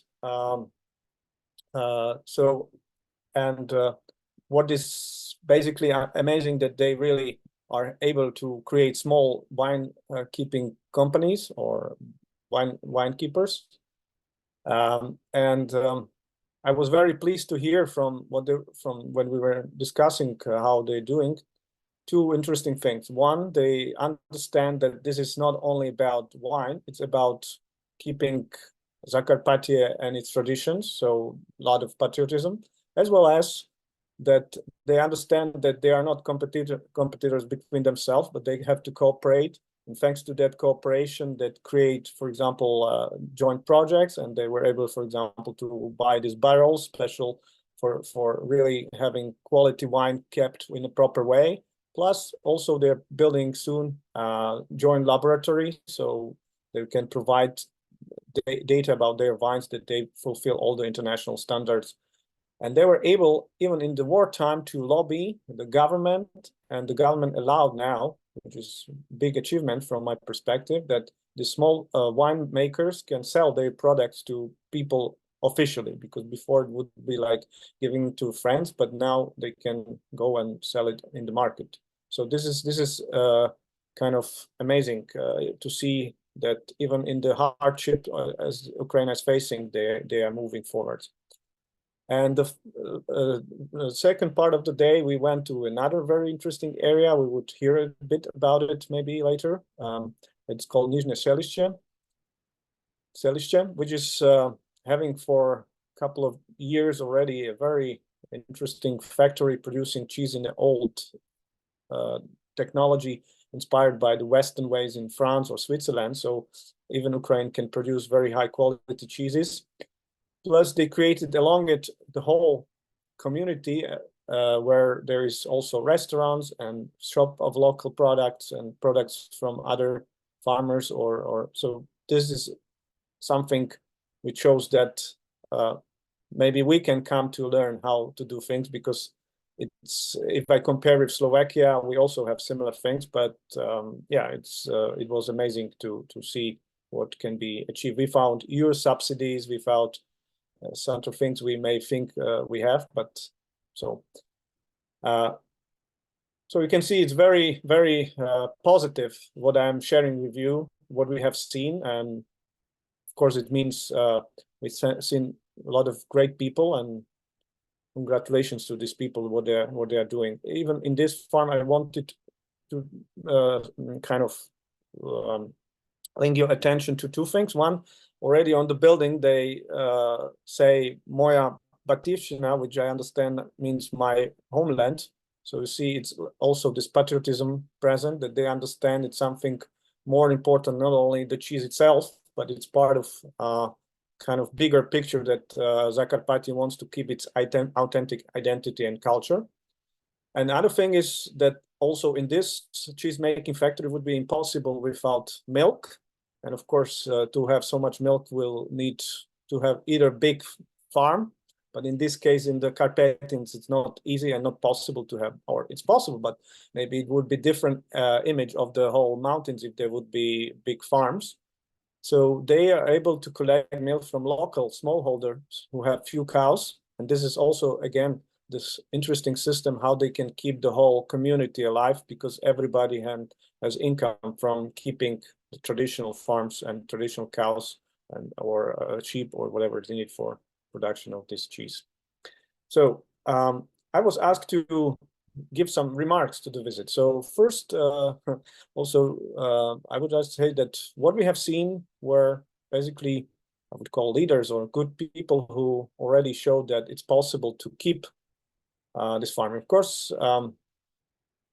What is basically amazing that they really are able to create small wine keeping companies or wine keepers. I was very pleased to hear from when we were discussing how they're doing. Two interesting things. One, they understand that this is not only about wine, it's about keeping Zakarpattia and its traditions, so a lot of patriotism, as well as that they understand that they are not competitors between themselves, but they have to cooperate. And thanks to that cooperation, that create, for example, joint projects, and they were able, for example, to buy these barrels special for really having quality wine kept in a proper way. Plus, also they're building soon joint laboratory, so they can provide data about their vines that they fulfill all the international standards. And they were able, even in the wartime, to lobby the government, and the government allowed now, which is a big achievement from my perspective, that the small winemakers can sell their products to people officially, because before it would be like giving to friends, but now they can go and sell it in the market. So this is kind of amazing to see that even in the hardship as Ukraine is facing, they are moving forward. And the second part of the day, we went to another very interesting area. We would hear a bit about it maybe later. It's called Nizhne Selishche, which is having for a couple of years already a very interesting factory producing cheese in the old technology inspired by the Western ways in France or Switzerland. So even Ukraine can produce very high quality cheeses. Plus, they created along it the whole community where there is also restaurants and shop of local products and products from other farmers. Or so this is something which shows that maybe we can come to learn how to do things, because it's, if I compare with Slovakia, we also have similar things, but yeah, it was amazing to see what can be achieved. We found EU subsidies, we found some of things we may think we have, but so you can see it's very, very positive what I'm sharing with you, what we have seen, and of course it means we've seen a lot of great people, and congratulations to these people what they are doing. Even in this farm, I wanted to kind of bring your attention to two things. One, already on the building, they say Moja Bativshina, which I understand means my homeland. So you see, it's also this patriotism present, that they understand it's something more important, not only the cheese itself, but it's part of kind of bigger picture that Zakarpattia wants to keep its authentic identity and culture. And the other thing is that also in this cheese making factory would be impossible without milk. And of course, to have so much milk, we'll need to have either big farm, but in this case, in the Carpathians, it's not easy and not possible to have, or it's possible, but maybe it would be different image of the whole mountains if there would be big farms. So they are able to collect milk from local smallholders who have few cows. And this is also, again, this interesting system, how they can keep the whole community alive, because everybody has income from keeping the traditional farms and traditional cows and or sheep or whatever they need for production of this cheese. So I was asked to give some remarks to the visit. So first, also, I would just say that what we have seen were basically, I would call leaders or good people who already showed that it's possible to keep this farming. Of course,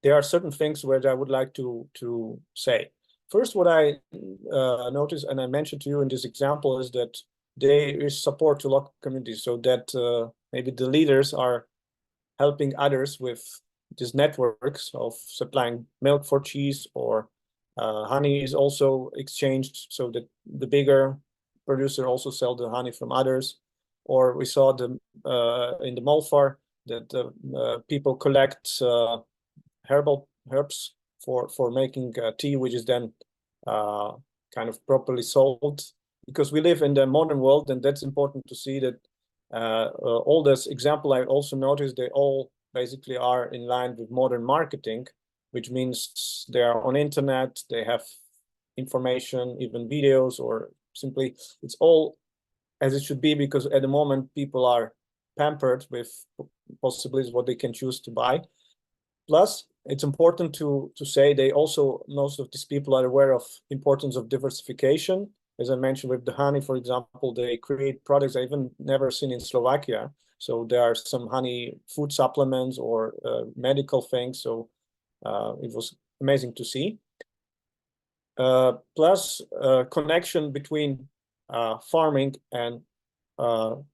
there are certain things where I would like to say. First, what I noticed, and I mentioned to you in this example, is that there is support to local communities, so that maybe the leaders are helping others with these networks of supplying milk for cheese, or honey is also exchanged, so that the bigger producer also sell the honey from others. Or we saw the in the Molfar that people collect herbs for making tea, which is then kind of properly sold. Because we live in the modern world, and that's important to see that all this example I also noticed, they all basically are in line with modern marketing, which means they are on internet, they have information, even videos, or simply it's all as it should be, because at the moment people are pampered with possibilities what they can choose to buy. Plus, it's important to say they also, most of these people are aware of importance of diversification. As I mentioned with the honey, for example, they create products I've even never seen in Slovakia. So there are some honey food supplements or medical things. So it was amazing to see. Plus, connection between farming and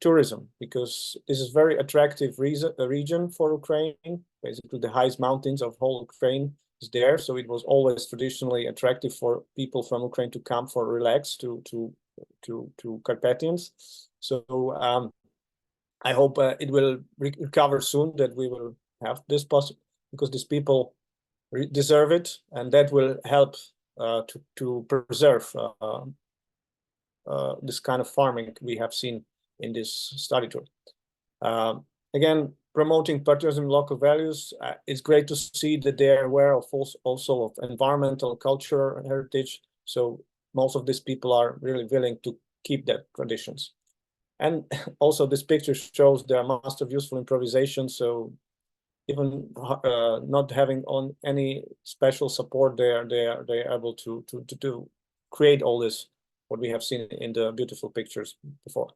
tourism, because this is very attractive region for Ukraine. Basically, the highest mountains of whole Ukraine is there, so it was always traditionally attractive for people from Ukraine to come for relax to Carpathians. So I hope it will recover soon, that we will have this possible, because these people deserve it, and that will help to preserve this kind of farming we have seen in this study tour. Again, promoting patriotism, local values. It's great to see that they are aware of also of environmental, culture, heritage. So most of these people are really willing to keep that traditions. And also this picture shows their master of useful improvisation. So even not having on any special support, they're able to create all this, what we have seen in the beautiful pictures before.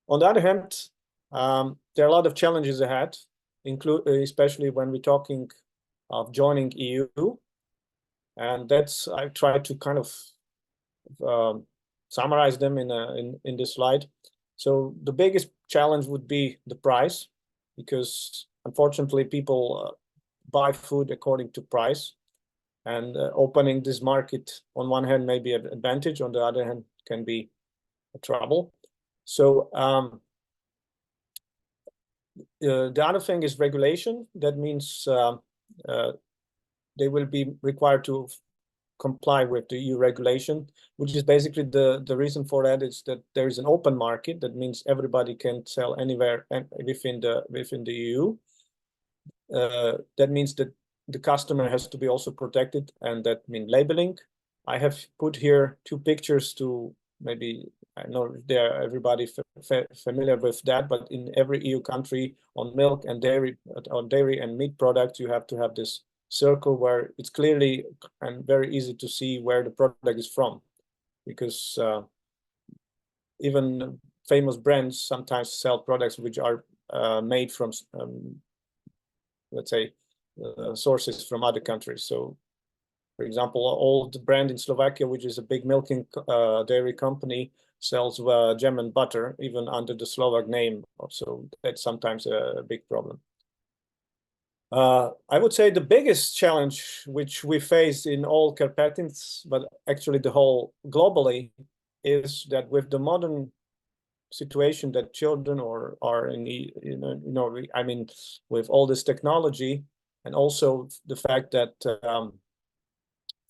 On the other hand, there are a lot of challenges ahead, especially when we're talking of joining EU, and that's I try to kind of summarize them in this slide. So the biggest challenge would be the price, because unfortunately people buy food according to price, and opening this market on one hand may be an advantage, on the other hand can be a trouble. So the other thing is regulation. That means they will be required to comply with the EU regulation, which is basically the reason for that is that there is an open market. That means everybody can sell anywhere within the EU. That means that the customer has to be also protected, and that means labeling. I have put here two pictures to maybe, I know everybody familiar with that, but in every EU country on milk and dairy, on dairy and meat products, you have to have this circle where it's clearly and very easy to see where the product is from, because even famous brands sometimes sell products which are made from, let's say, sources from other countries. So, for example, old brand in Slovakia, which is a big milking dairy company, sells German butter even under the Slovak name. So that's sometimes a big problem. I would say the biggest challenge which we face in all Carpathians, but actually the whole globally, is that with the modern situation that children are in, I mean, with all this technology, and also the fact that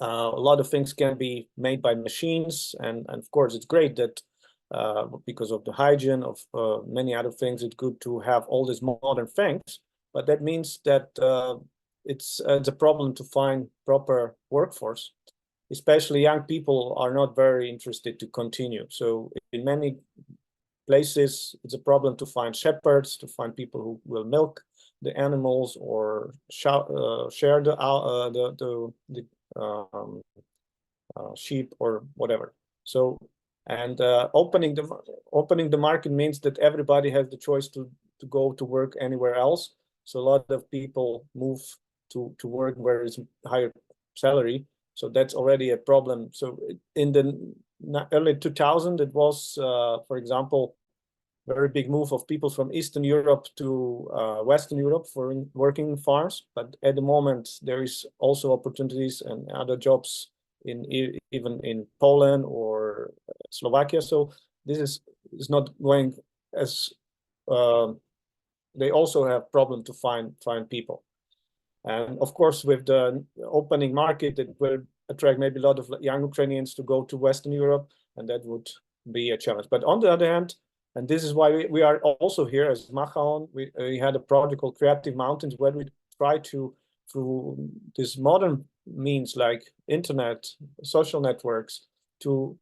a lot of things can be made by machines, and of course it's great that because of the hygiene of many other things, it's good to have all these modern things, but that means that it's a problem to find proper workforce. Especially young people are not very interested to continue. So in many places, it's a problem to find shepherds, to find people who will milk the animals or share the sheep or whatever. So, and opening the market means that everybody has the choice to go to work anywhere else. So a lot of people move to work where is higher salary. So that's already a problem. So in the early 2000s, it was, for example, very big move of people from Eastern Europe to Western Europe for working farms. But at the moment, there is also opportunities and other jobs even in Poland or Slovakia. So this is not going as they also have problem to find people. And of course, with the opening market, it will attract maybe a lot of young Ukrainians to go to Western Europe, and that would be a challenge. But on the other hand, and this is why we are also here as Machaon, we had a project called Creative Mountains, where we try to, through this modern means like internet, social networks, to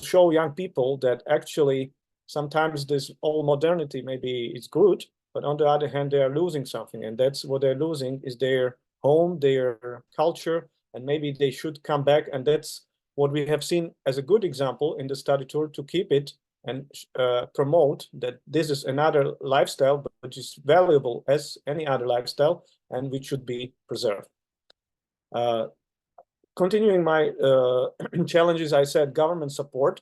show young people that actually sometimes this all modernity maybe is good, but on the other hand, they are losing something, and that's what they're losing is their home, their culture, and maybe they should come back. And that's what we have seen as a good example in the study tour, to keep it and promote that this is another lifestyle, but which is valuable as any other lifestyle, and which should be preserved. Continuing my challenges, I said government support.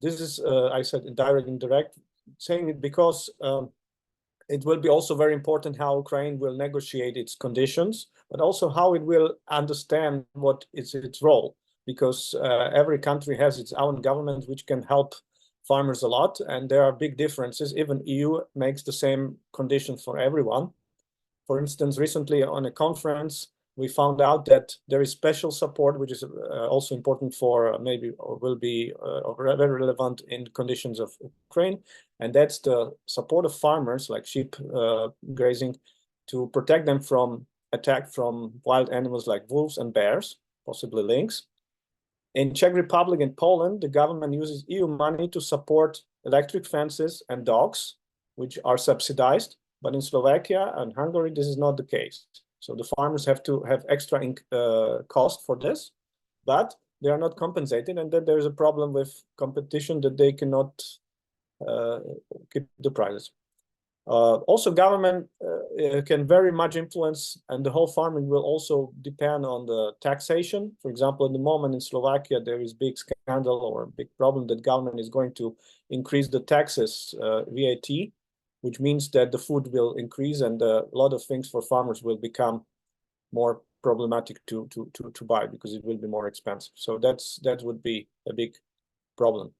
This is, I said, indirect, indirect, saying it because it will be also very important how Ukraine will negotiate its conditions, but also how it will understand what is its role, because every country has its own government, which can help farmers a lot, and there are big differences. Even EU makes the same conditions for everyone. For instance, recently on a conference, we found out that there is special support, which is also important for maybe or will be very relevant in conditions of Ukraine, and that's the support of farmers like sheep grazing to protect them from attack from wild animals like wolves and bears, possibly lynx. In Czech Republic and Poland, the government uses EU money to support electric fences and dogs, which are subsidized. But in Slovakia and Hungary, this is not the case. So the farmers have to have extra cost for this, but they are not compensated. And then there's a problem with competition that they cannot keep the prices. Also, government can very much influence, and the whole farming will also depend on the taxation. For example, at the moment in Slovakia, there is big scandal or a big problem that government is going to increase the taxes, VAT, which means that the food will increase and a lot of things for farmers will become more problematic to buy because it will be more expensive. So that would be a big problem.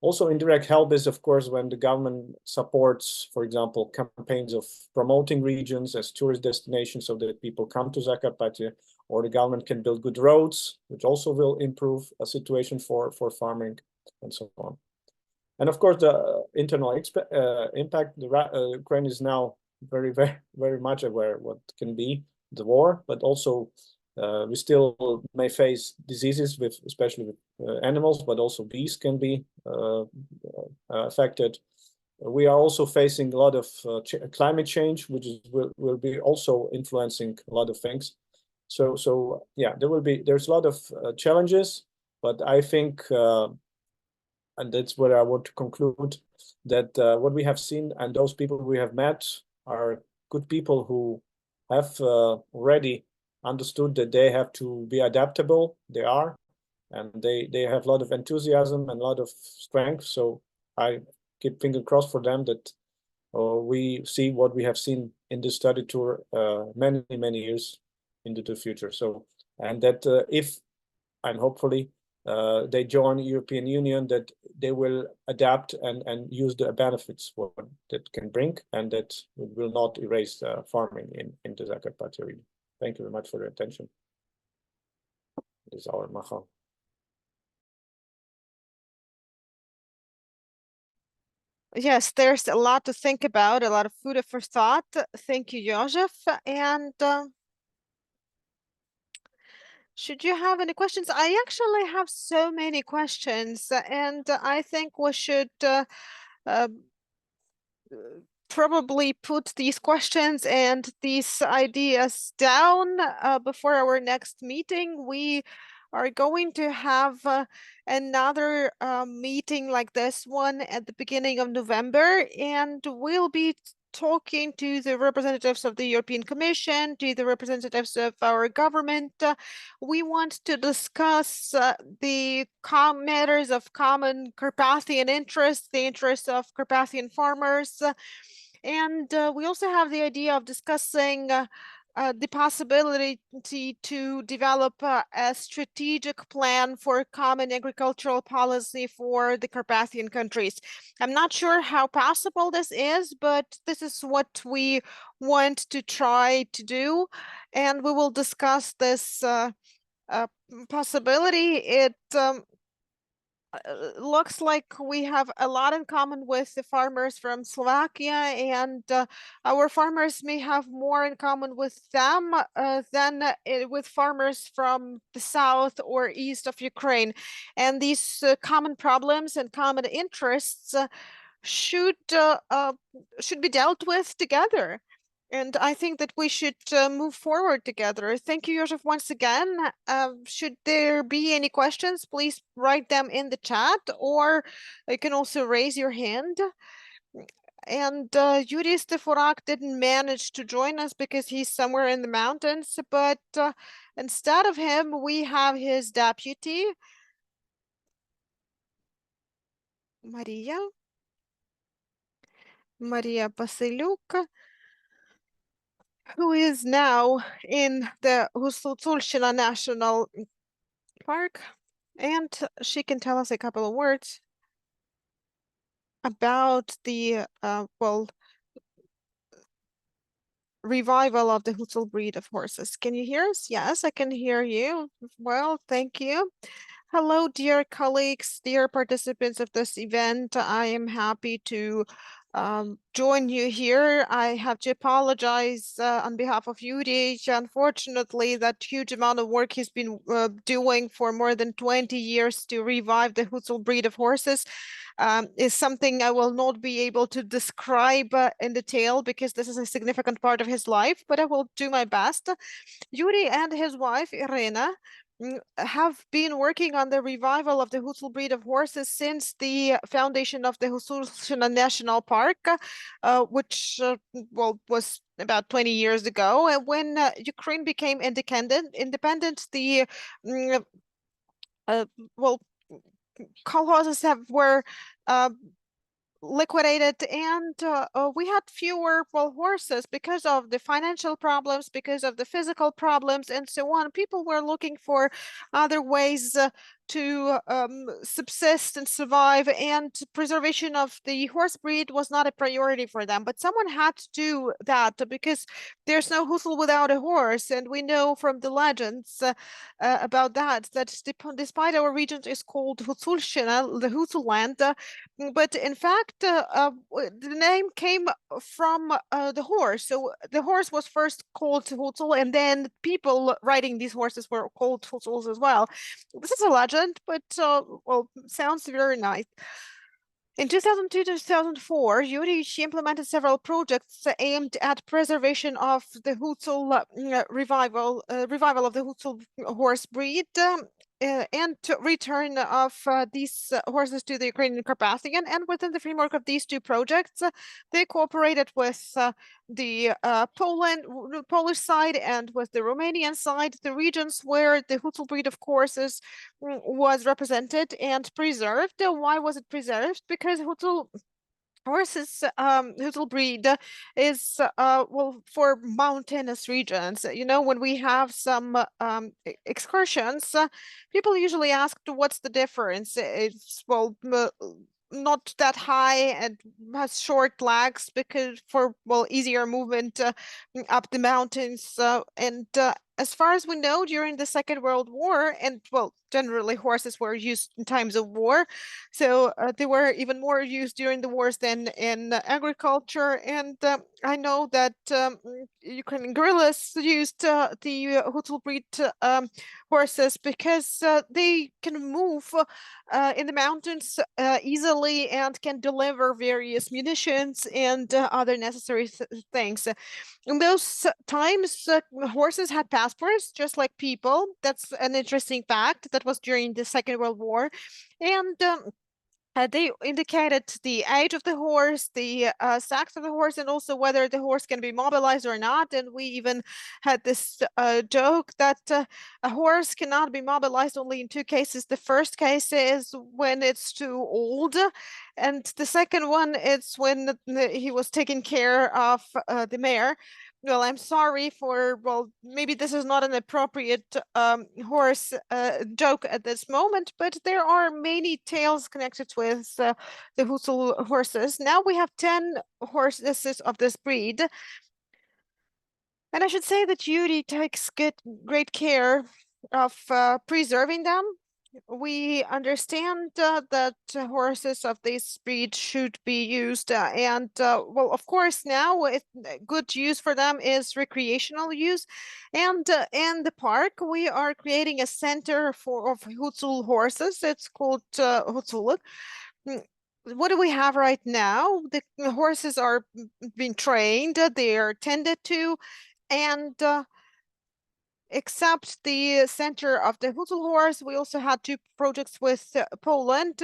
Also, indirect help is, of course, when the government supports, for example, campaigns of promoting regions as tourist destinations so that people come to Zakarpattia, or the government can build good roads, which also will improve a situation for farming and so on. And of course, the internal impact, Ukraine is now very, very, very much aware what can be the war, but also we still may face diseases with, especially with animals, but also bees can be affected. We are also facing a lot of climate change, which will be also influencing a lot of things. So yeah, there's a lot of challenges, but I think, and that's where I want to conclude, that what we have seen and those people we have met are good people who have already understood that they have to be adaptable. They are, and they have a lot of enthusiasm and a lot of strength. So I keep fingers crossed for them that we see what we have seen in this study tour many, many years into the future. So, and that if, and hopefully they join European Union, that they will adapt and use the benefits what that can bring, and that it will not erase farming in the Zakarpattia region. Thank you very much for your attention. This is our Macha. Yes, there's a lot to think about, a lot of food for thought. Thank you, Jozef. And should you have any questions? I actually have so many questions, and I think we should probably put these questions and these ideas down before our next meeting. We are going to have another meeting like this one at the beginning of November, and we'll be talking to the representatives of the European Commission, to the representatives of our government. We want to discuss the matters of common Carpathian interest, the interests of Carpathian farmers, and we also have the idea of discussing the possibility to develop a strategic plan for common agricultural policy for the Carpathian countries. I'm not sure how possible this is, but this is what we want to try to do, and we will discuss this possibility. It looks like we have a lot in common with the farmers from Slovakia, and our farmers may have more in common with them than with farmers from the south or east of Ukraine. And these common problems and common interests should be dealt with together. And I think that we should move forward together. Thank you, Jozef, once again. Should there be any questions, please write them in the chat, or you can also raise your hand. And Yuri Steforak didn't manage to join us because he's somewhere in the mountains, but instead of him, we have his deputy, Maria Basiliuk, who is now in the Husultsulshina National Park, and she can tell us a couple of words about the revival of the Hutzul breed of horses. Can you hear us? Yes, I can hear you. Well, thank you. Hello, dear colleagues, dear participants of this event. I am happy to join you here. I have to apologize on behalf of Yuri. Unfortunately, that huge amount of work he's been doing for more than 20 years to revive the Hutzul breed of horses is something I will not be able to describe in detail because this is a significant part of his life, but I will do my best. Yuri and his wife, Irina, have been working on the revival of the Hutzul breed of horses since the foundation of the Hutzulshina National Park, which was about 20 years ago. And when Ukraine became independent, the colossus were liquidated, and we had fewer horses because of the financial problems, because of the physical problems, and so on. People were looking for other ways to subsist and survive, and preservation of the horse breed was not a priority for them. But someone had to do that because there's no Hutzul without a horse, and we know from the legends about that despite our region is called Hutzulshina, the Hutzul land, but in fact, the name came from the horse. So the horse was first called Hutzul, and then people riding these horses were called Hutzuls as well. This is a legend, but sounds very nice. In 2002-2004, Yuri implemented several projects aimed at preservation of the Hutzul revival of the Hutzul horse breed, and return of these horses to the Ukrainian Carpathian. And within the framework of these two projects, they cooperated with the Polish side and with the Romanian side, the regions where the Hutzul breed of horses was represented and preserved. Why was it preserved? Because Hutzul horses, Hutzul breed is for mountainous regions. You know, when we have some excursions, people usually ask, what's the difference? It's not that high and has short legs because for easier movement up the mountains, and as far as we know, during the Second World War, and generally horses were used in times of war, so they were even more used during the wars than in agriculture. And I know that Ukrainian guerrillas used the Hutzul breed horses because they can move in the mountains easily and can deliver various munitions and other necessary things. In those times, horses had passports just like people. That's an interesting fact. That was during the Second World War. And they indicated the age of the horse, the sex of the horse, and also whether the horse can be mobilized or not. And we even had this joke that a horse cannot be mobilized only in two cases. The first case is when it's too old, and the second one is when he was taking care of the mare. Well, I'm sorry for, maybe this is not an appropriate horse joke at this moment, but there are many tales connected with the Hutzul horses. Now we have 10 horses of this breed. And I should say that Yuri takes great care of preserving them. We understand that horses of this breed should be used, and of course, now good use for them is recreational use. And in the park, we are creating a center of Hutzul horses. It's called Hutzuluk. What do we have right now? The horses are being trained, they are tended to, and except the center of the Hutzul horse, we also had two projects with Poland.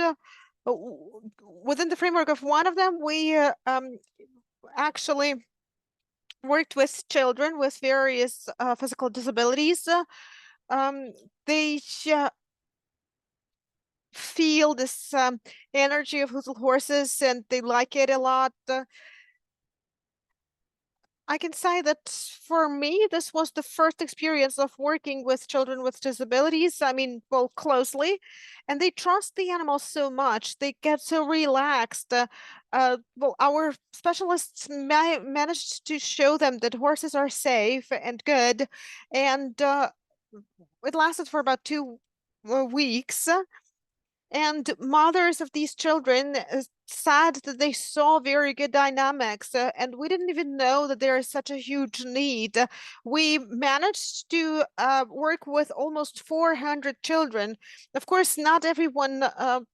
Within the framework of one of them, we actually worked with children with various physical disabilities. They feel this energy of Hutzul horses, and they like it a lot. I can say that for me, this was the first experience of working with children with disabilities. I mean, well, closely, and they trust the animals so much. They get so relaxed. Well, our specialists managed to show them that horses are safe and good, and it lasted for about 2 weeks. And mothers of these children said that they saw very good dynamics, and we didn't even know that there is such a huge need. We managed to work with almost 400 children. Of course, not everyone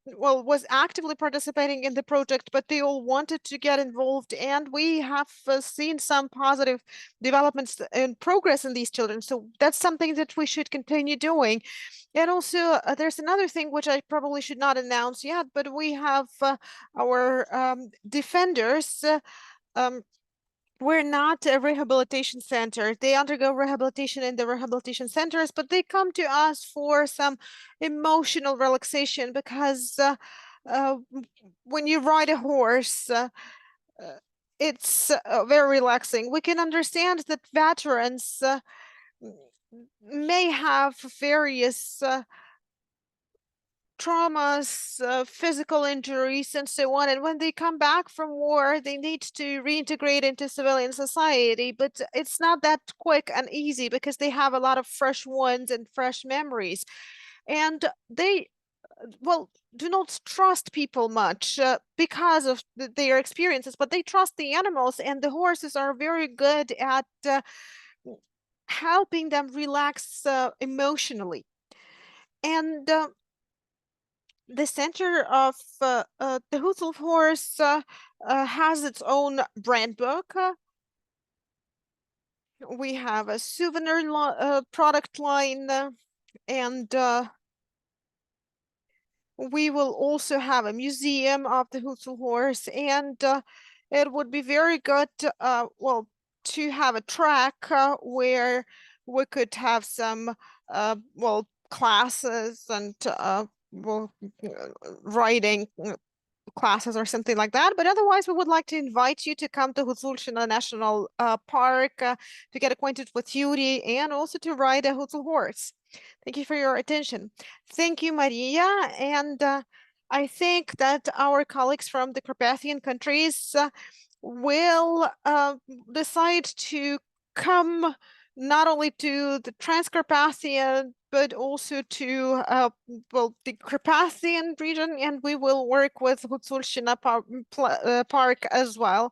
well was actively participating in the project, but they all wanted to get involved, and we have seen some positive developments and progress in these children. So that's something that we should continue doing. And also, there's another thing which I probably should not announce yet, but we have our defenders. We're not a rehabilitation center. They undergo rehabilitation in the rehabilitation centers, but they come to us for some emotional relaxation because when you ride a horse, it's very relaxing. We can understand that veterans may have various traumas, physical injuries, and so on. And when they come back from war, they need to reintegrate into civilian society. But it's not that quick and easy because they have a lot of fresh wounds and fresh memories. And they, well, do not trust people much because of their experiences, but they trust the animals, and the horses are very good at helping them relax emotionally. And the center of the Huzel horse has its own brand book. We have a souvenir product line, and we will also have a museum of the Huzel horse, and it would be very good, well, to have a track where we could have some, well, classes and well, writing classes or something like that. But otherwise, we would like to invite you to come to Hutsulshina National Park to get acquainted with Yuri and also to ride a Hutsul horse. Thank you for your attention. Thank you, Maria. And I think that our colleagues from the Carpathian countries will decide to come not only to the Transcarpathian, but also to well, the Carpathian region, and we will work with Hutsulshina Park as well.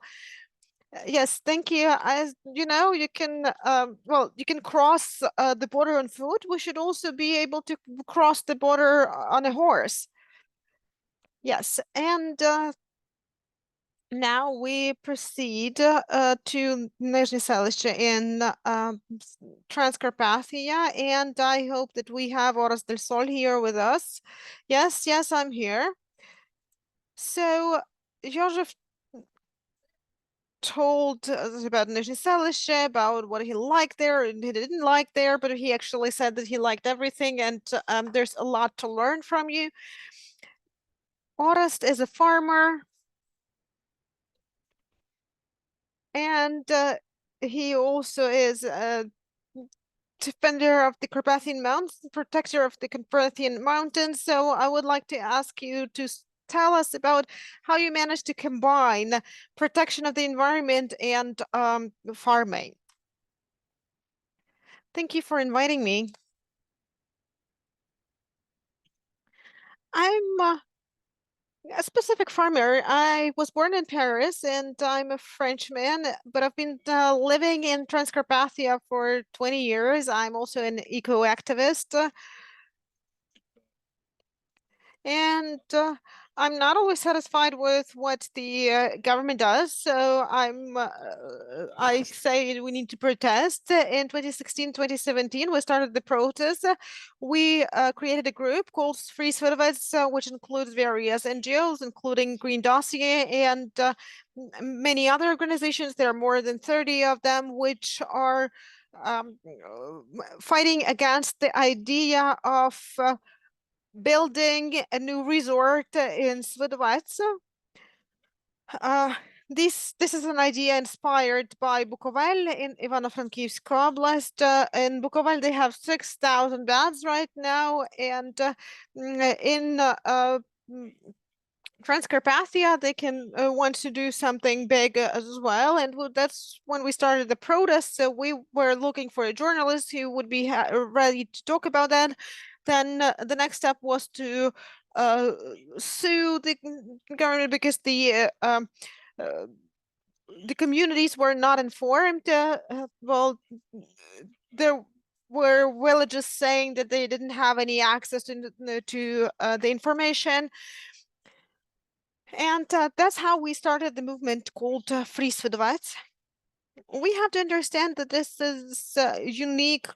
Yes, thank you. As you know, you can well, you can cross the border on foot. We should also be able to cross the border on a horse. Yes, and now we proceed to Nizhny Selizhche in Transcarpathia, and I hope that we have Oras del Sol here with us. Yes, yes, I'm here. So, Jozef told us about Nizhny Selizhche, about what he liked there and he didn't like there, but he actually said that he liked everything, and there's a lot to learn from you. Orest is a farmer, and he also is a defender of the Carpathian Mountains, protector of the Carpathian Mountains. So I would like to ask you to tell us about how you managed to combine protection of the environment and farming. Thank you for inviting me. I'm a specific farmer. I was born in Paris and I'm a Frenchman, but I've been living in Transcarpathia for 20 years. I'm also an eco-activist. And I'm not always satisfied with what the government does, so I say we need to protest. In 2016, 2017, we started the protest. We created a group called Free Svidovets, which includes various NGOs, including Green Dossier and many other organizations. There are more than 30 of them, which are fighting against the idea of building a new resort in Svidovets. this is an idea inspired by Bukovel in Ivano-Frankivsk Oblast. In Bukovel, they have 6,000 beds right now, and in Transcarpathia, they can want to do something big as well, and that's when we started the protest. So we were looking for a journalist who would be ready to talk about that. Then the next step was to sue the government because the communities were not informed. Well, there were villages saying that they didn't have any access to the information. And that's how we started the movement called Free Svedovets. We have to understand that this is a unique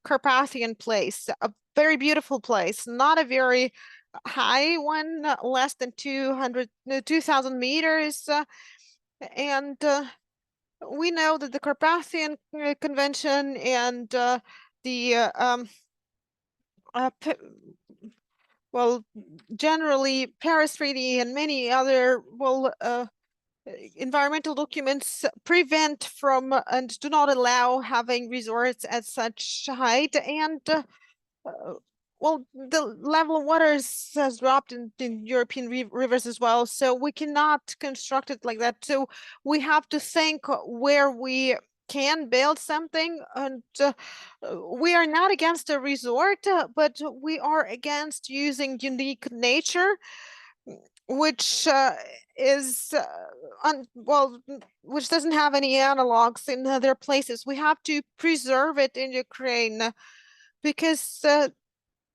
Carpathian place, a very beautiful place, not a very high one, less than 2,000 meters. And we know that the Carpathian Convention and the well, generally Paris Treaty and many other environmental documents prevent from and do not allow having resorts at such height, and well, the level of waters has dropped in European rivers as well, so we cannot construct it like that. So we have to think where we can build something, and we are not against a resort, but we are against using unique nature, which is which doesn't have any analogs in other places. We have to preserve it in Ukraine because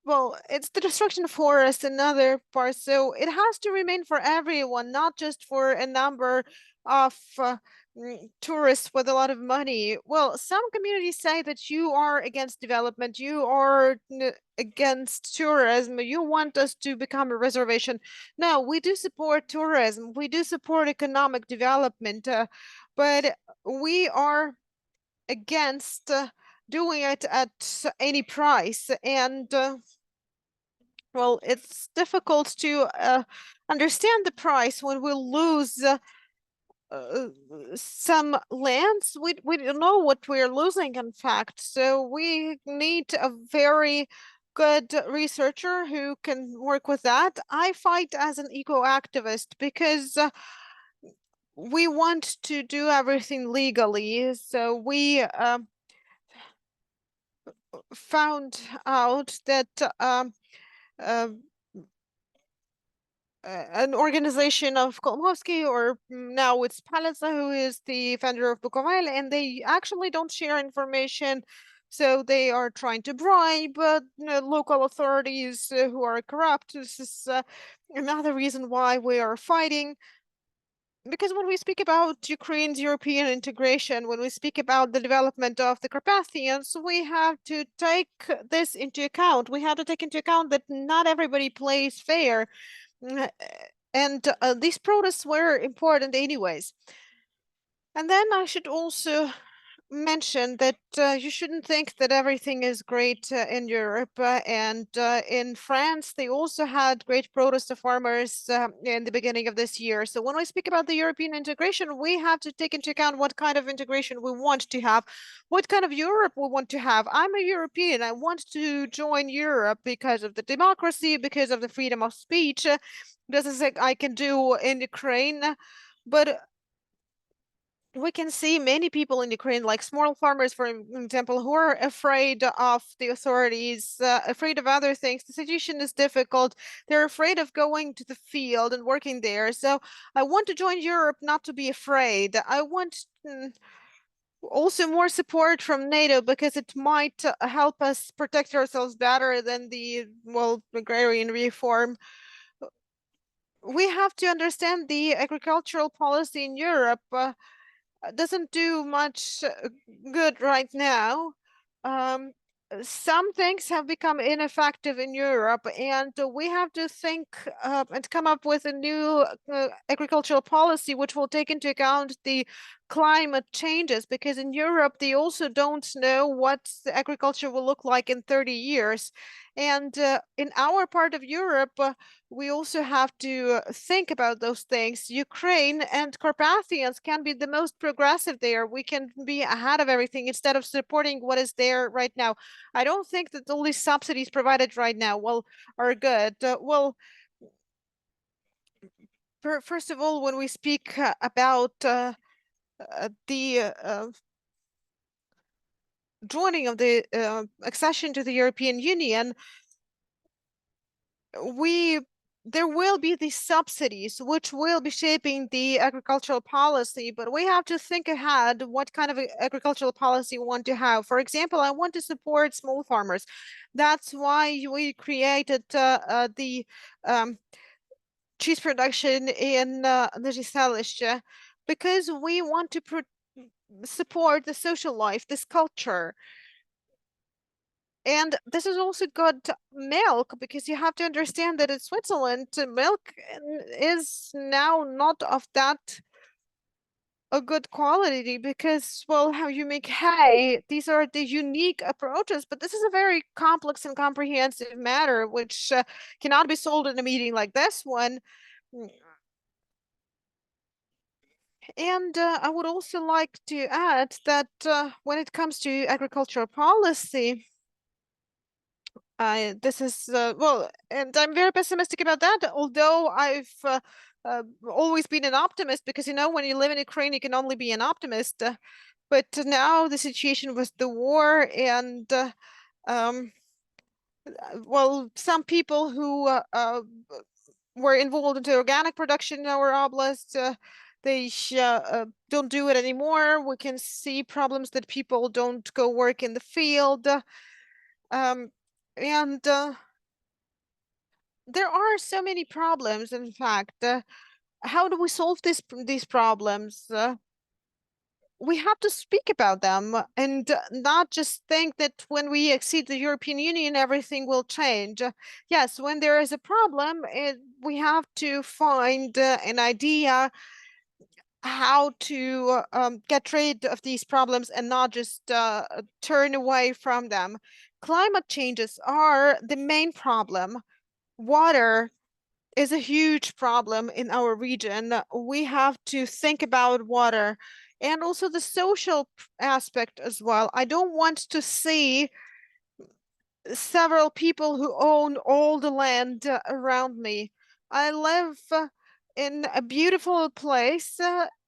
well, it's the destruction of forests and other parts, so it has to remain for everyone, not just for a number of tourists with a lot of money. Well, some communities say that you are against development, you are against tourism, you want us to become a reservation. No, we do support tourism, we do support economic development, but we are against doing it at any price. And well, it's difficult to understand the price when we lose some lands. We don't know what we're losing, in fact. So we need a very good researcher who can work with that. I fight as an eco-activist because we want to do everything legally. So we found out that an organization of Kolmowski, or now it's Palisa, who is the founder of Bukovel, and they actually don't share information. So they are trying to bribe local authorities who are corrupt. This is another reason why we are fighting. Because when we speak about Ukraine's European integration, when we speak about the development of the Carpathians, we have to take this into account. We have to take into account that not everybody plays fair. And these protests were important anyways. And then I should also mention that you shouldn't think that everything is great in Europe, and in France they also had great protest of farmers in the beginning of this year. So when we speak about the European integration, we have to take into account what kind of integration we want to have, what kind of Europe we want to have. I'm a European, I want to join Europe because of the democracy, because of the freedom of speech. This is like I can do in Ukraine, but we can see many people in Ukraine, like small farmers, for example, who are afraid of the authorities, afraid of other things. The situation is difficult. They're afraid of going to the field and working there. So I want to join Europe not to be afraid. I want also more support from NATO because it might help us protect ourselves better than the, well, agrarian reform. We have to understand the agricultural policy in Europe doesn't do much good right now. Some things have become ineffective in Europe, and we have to think and come up with a new agricultural policy which will take into account the climate changes, because in Europe they also don't know what the agriculture will look like in 30 years. And in our part of Europe, we also have to think about those things. Ukraine and Carpathians can be the most progressive there. We can be ahead of everything instead of supporting what is there right now. I don't think that all these subsidies provided right now, well, are good. First of all, when we speak about the joining of the accession to the European Union, there will be these subsidies which will be shaping the agricultural policy, but we have to think ahead what kind of agricultural policy we want to have. For example, I want to support small farmers. That's why we created the cheese production in Legisaliще, because we want to support the social life, this culture. And this is also good milk, because you have to understand that in Switzerland, milk is now not of that a good quality, because, well, how you make hay, these are the unique approaches, but this is a very complex and comprehensive matter, which cannot be solved in a meeting like this one. And I would also like to add that when it comes to agricultural policy, this is well, and I'm very pessimistic about that, although I've always been an optimist, because when you live in Ukraine you can only be an optimist, but now the situation with the war and well, some people who were involved into organic production in our oblast, they don't do it anymore. We can see problems that people don't go work in the field, and there are so many problems. In fact, how do we solve these problems? We have to speak about them and not just think that when we exceed the European Union, everything will change. Yes, when there is a problem, we have to find an idea how to get rid of these problems and not just turn away from them. Climate changes are the main problem. Water is a huge problem in our region. We have to think about water and also the social aspect as well. I don't want to see several people who own all the land around me. I live in a beautiful place,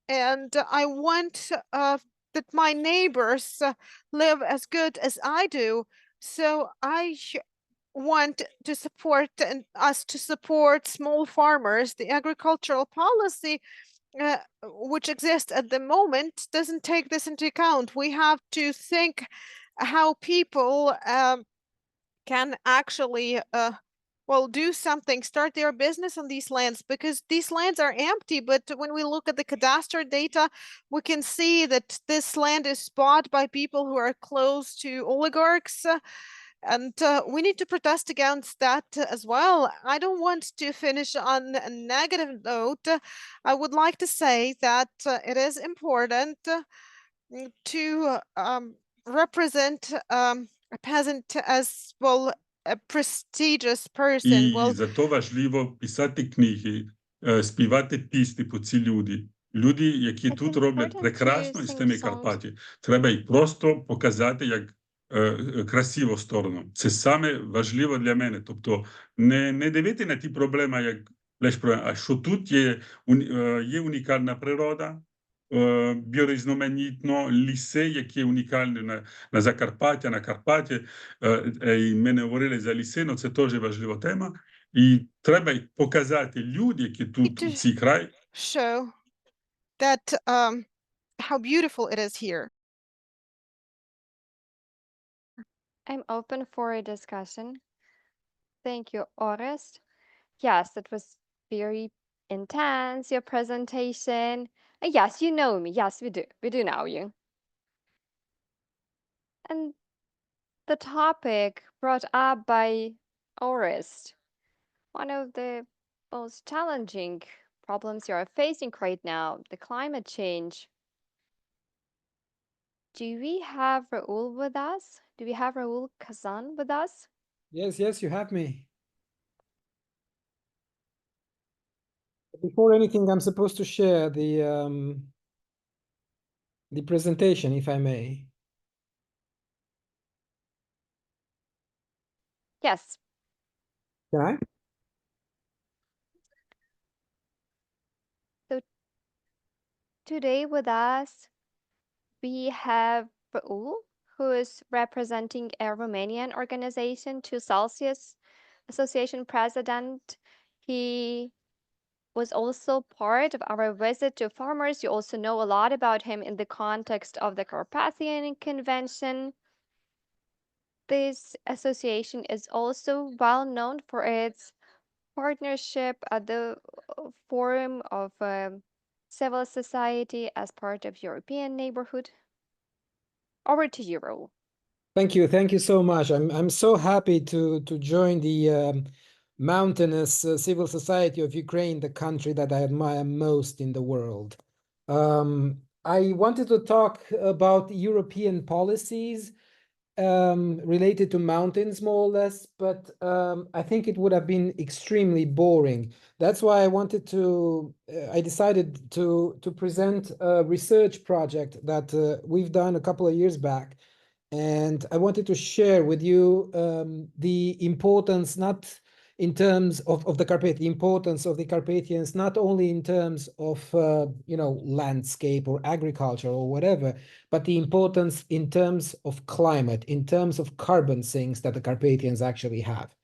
and I want that my neighbors live as good as I do. So I want to support and us to support small farmers. The agricultural policy which exists at the moment doesn't take this into account. We have to think how people can actually well, do something, start their business on these lands, because these lands are empty. But when we look at the cadastral data, we can see that this land is bought by people who are close to oligarchs. And we need to protest against that as well. I don't want to finish on a negative note. I would like to say that it is important to represent a peasant as well, a prestigious person. І Well, зато важливо писати книги, співати пісні про ці люди. Люди, які It's тут роблять important to прекрасно із sing тими songs. Карпаті, треба їх просто показати як красиву сторону. Це саме важливо для мене. Тобто не дивити на ті проблеми, як лише проблеми, а що тут є унікальна природа, біорізноманітно, ліси, які унікальні на Закарпаття, на Карпаті. І ми не говорили за ліси, але це теж важлива тема. І треба показати люди, які тут в цій краї. show that how beautiful it is here. I'm open for a discussion. Thank you, Orest. Yes, it was very intense, your presentation. Yes, you know me. Yes, we do. We do know you. And the topic brought up by Orest, one of the most challenging problems you are facing right now, the climate change. Do we have Raul with us? Do we have Raul Kazan with us? Yes, you have me. Before anything, I'm supposed to share the presentation, if I may. Yes. Can I? So today with us, we have Raul, who is representing a Romanian organization, to Celsius Association president. He was also part of our visit to farmers. You also know a lot about him in the context of the Carpathian Convention. This association is also well known for its partnership at the Forum of Civil Society as part of European Neighborhood. Over to you, Raul. Thank you so much. I'm so happy to join the mountainous civil society of Ukraine, the country that I admire most in the world. I wanted to talk about European policies related to mountains, more or less, but I think it would have been extremely boring. That's why I wanted to, I decided to present a research project that we've done a couple of years back. And I wanted to share with you the importance, not in terms of the the importance of the Carpathians, not only in terms of, landscape or agriculture or whatever, but the importance in terms of climate, in terms of carbon sinks that the Carpathians actually have.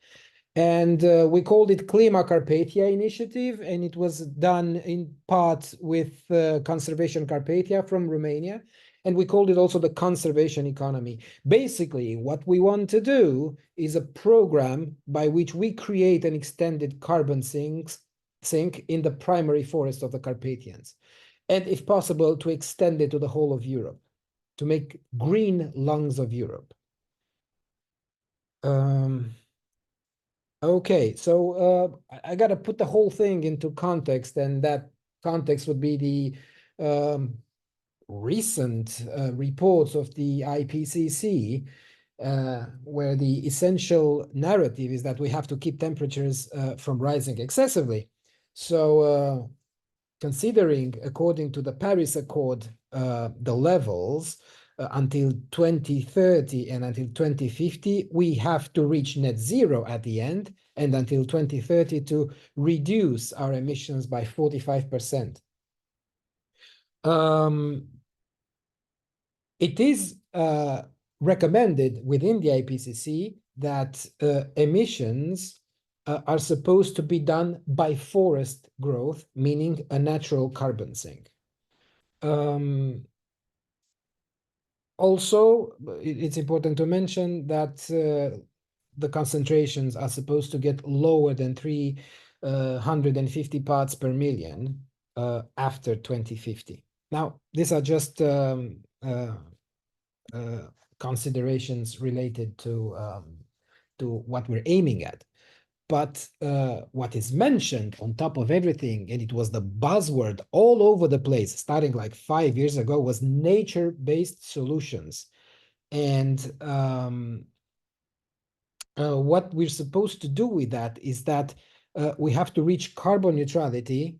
And we called it Klima Carpathia Initiative, and it was done in part with Conservation Carpathia from Romania. And we called it also the conservation economy. Basically, what we want to do is a program by which we create an extended carbon sink in the primary forest of the Carpathians. And if possible, to extend it to the whole of Europe, to make green lungs of Europe. Okay, so I got to put the whole thing into context, and that context would be the recent reports of the IPCC, where the essential narrative is that we have to keep temperatures from rising excessively. So considering, according to the Paris Accord, the levels until 2030 and until 2050, we have to reach net zero at the end, and until 2030 to reduce our emissions by 45%. It is recommended within the IPCC that emissions are supposed to be done by forest growth, meaning a natural carbon sink. Also, it's important to mention that the concentrations are supposed to get lower than 350 parts per million after 2050. Now, these are just considerations related to what we're aiming at. But what is mentioned on top of everything, and it was the buzzword all over the place, starting like 5 years ago, was nature-based solutions. And what we're supposed to do with that is that we have to reach carbon neutrality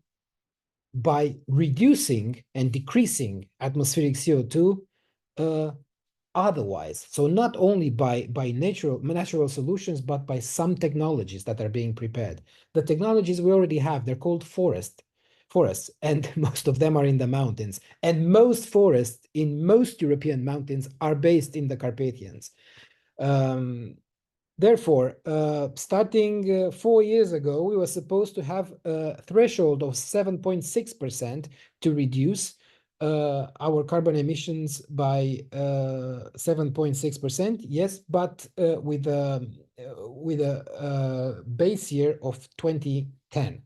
by reducing and decreasing atmospheric CO2 otherwise. So not only by natural solutions, but by some technologies that are being prepared. The technologies we already have, they're called forests, and most of them are in the mountains. And most forests in most European mountains are based in the Carpathians. Therefore, starting 4 years ago, we were supposed to have a threshold of 7.6% to reduce our carbon emissions by 7.6%. Yes, but with a base year of 2010.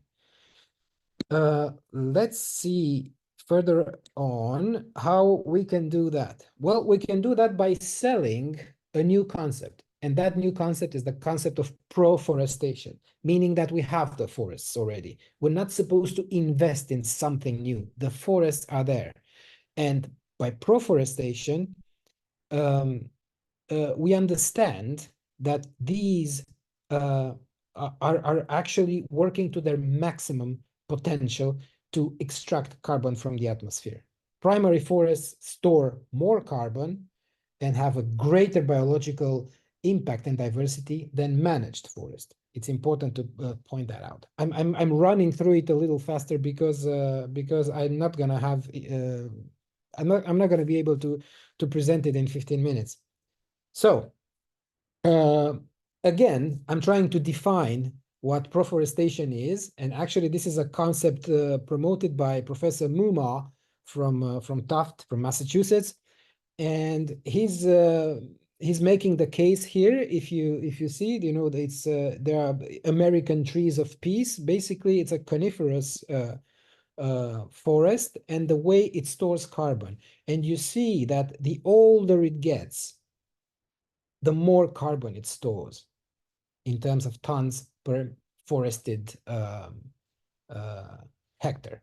Let's see further on how we can do that. Well, we can do that by selling a new concept. And that new concept is the concept of proforestation, meaning that we have the forests already. We're not supposed to invest in something new. The forests are there. And by proforestation, we understand that these are actually working to their maximum potential to extract carbon from the atmosphere. Primary forests store more carbon and have a greater biological impact and diversity than managed forest. It's important to point that out. I'm running through it a little faster because I'm not gonna have I'm not gonna be able to present it in 15 minutes. So again, I'm trying to define what proforestation is, and actually this is a concept promoted by Professor Muma from Tufts, from Massachusetts, and he's making the case here. If you see, you know, it's there are American trees of peace. Basically, it's a coniferous forest, and the way it stores carbon, and you see that the older it gets, the more carbon it stores in terms of tons per forested hectare.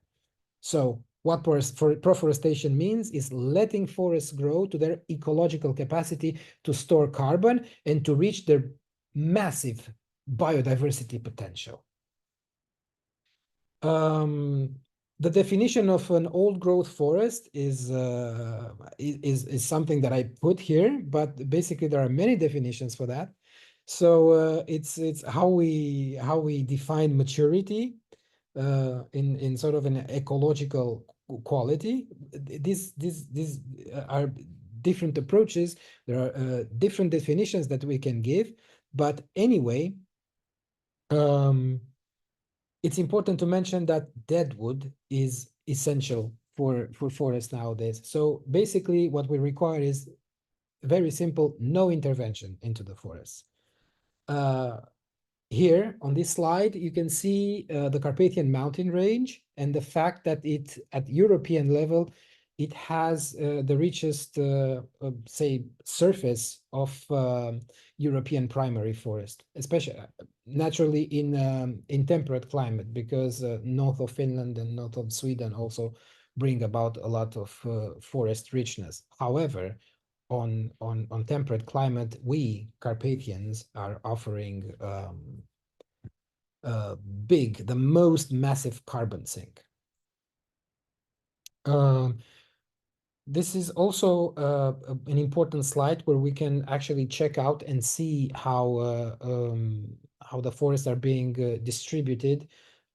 So what proforestation means is letting forests grow to their ecological capacity to store carbon and to reach their massive biodiversity potential. The definition of an old growth forest is something that I put here, but basically there are many definitions for that. So it's how we define maturity in sort of an ecological quality. These are different approaches. There are different definitions that we can give, but anyway, it's important to mention that deadwood is essential for forests nowadays. So basically what we require is very simple: no intervention into the forests. Here on this slide, you can see the Carpathian mountain range and the fact that it, at European level, it has the richest, say, surface of European primary forest, especially naturally in temperate climate, because north of Finland and north of Sweden also bring about a lot of forest richness. However, on temperate climate, we Carpathians are offering the most massive carbon sink. This is also an important slide where we can actually check out and see how the forests are being distributed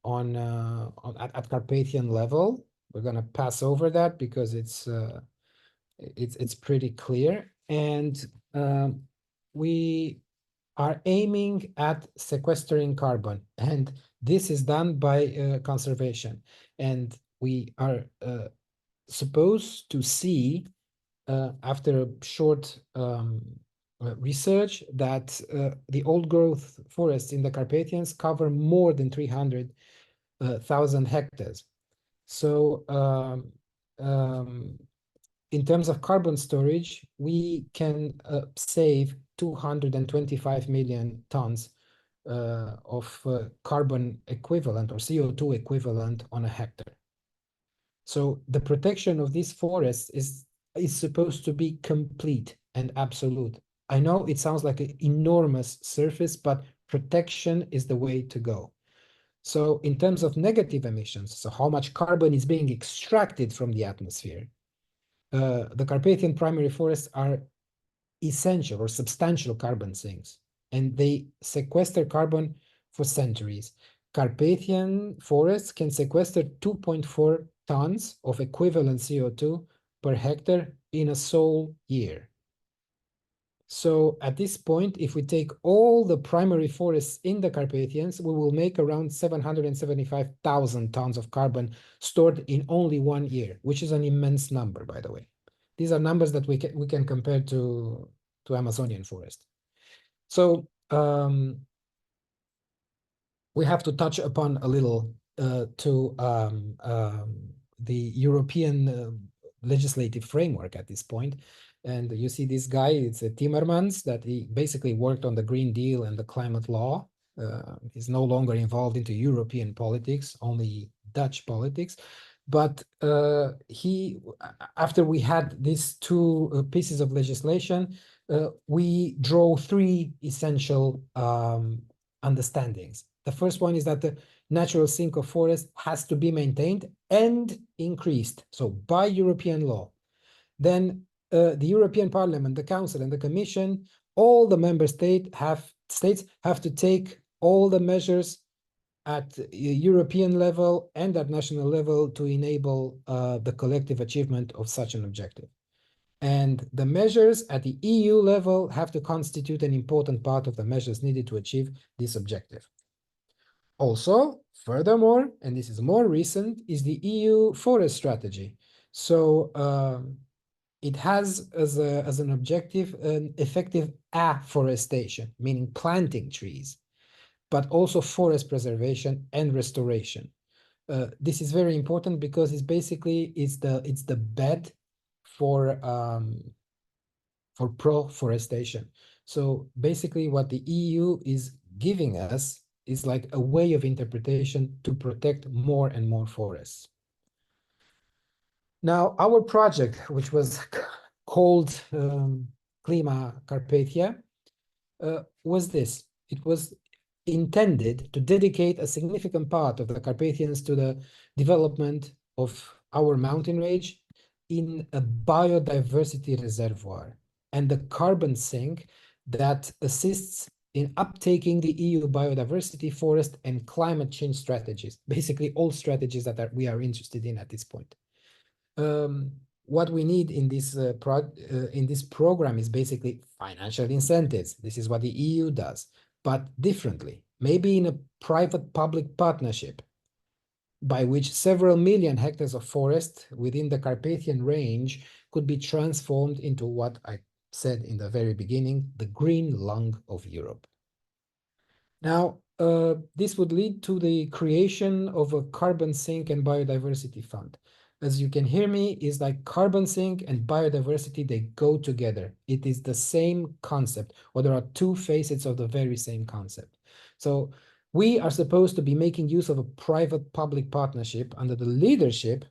at Carpathian level. We're gonna pass over that because it's pretty clear, and we are aiming at sequestering carbon, and this is done by conservation, and we are supposed to see after a short research that the old growth forests in the Carpathians cover more than 300,000 hectares. So in terms of carbon storage, we can save 225 million tons of carbon equivalent or CO2 equivalent on a hectare. So the protection of these forests is supposed to be complete and absolute. I know it sounds like an enormous surface, but protection is the way to go. So in terms of negative emissions, so how much carbon is being extracted from the atmosphere, the Carpathian primary forests are essential or substantial carbon sinks, and they sequester carbon for centuries. Carpathian forests can sequester 2.4 tons of equivalent CO2 per hectare in a sole year. So at this point, if we take all the primary forests in the Carpathians, we will make around 775,000 tons of carbon stored in only 1 year, which is an immense number, by the way. These are numbers that we can compare to Amazonian forest. So we have to touch upon a little the European legislative framework at this point. And you see this guy, it's a Timmermans, that he basically worked on the Green Deal and the climate law. He's no longer involved into European politics, only Dutch politics. But after we had these two pieces of legislation, we draw three essential understandings. The first one is that the natural sink of forest has to be maintained and increased, so by European law. Then the European Parliament, the Council, and the Commission, all the member states have to take all the measures at European level and at national level to enable the collective achievement of such an objective. And the measures at the EU level have to constitute an important part of the measures needed to achieve this objective. Also, furthermore, and this is more recent, is the EU forest strategy. So it has as an objective an effective afforestation, meaning planting trees, but also forest preservation and restoration. This is very important because it's the bed for pro-forestation. So basically what the EU is giving us is like a way of interpretation to protect more and more forests. Now, our project, which was called Klima Carpathia, was this. It was intended to dedicate a significant part of the Carpathians to the development of our mountain range in a biodiversity reservoir and the carbon sink that assists in uptaking the EU biodiversity, forest, and climate change strategies, basically all strategies that we are interested in at this point. What we need in this program is basically financial incentives. This is what the EU does, but differently, maybe in a private-public partnership by which several million hectares of forest within the Carpathian range could be transformed into what I said in the very beginning, the green lung of Europe. Now, this would lead to the creation of a carbon sink and biodiversity fund. As you can hear me, is like carbon sink and biodiversity, they go together. It is the same concept, or there are two facets of the very same concept. So we are supposed to be making use of a private-public partnership under the leadership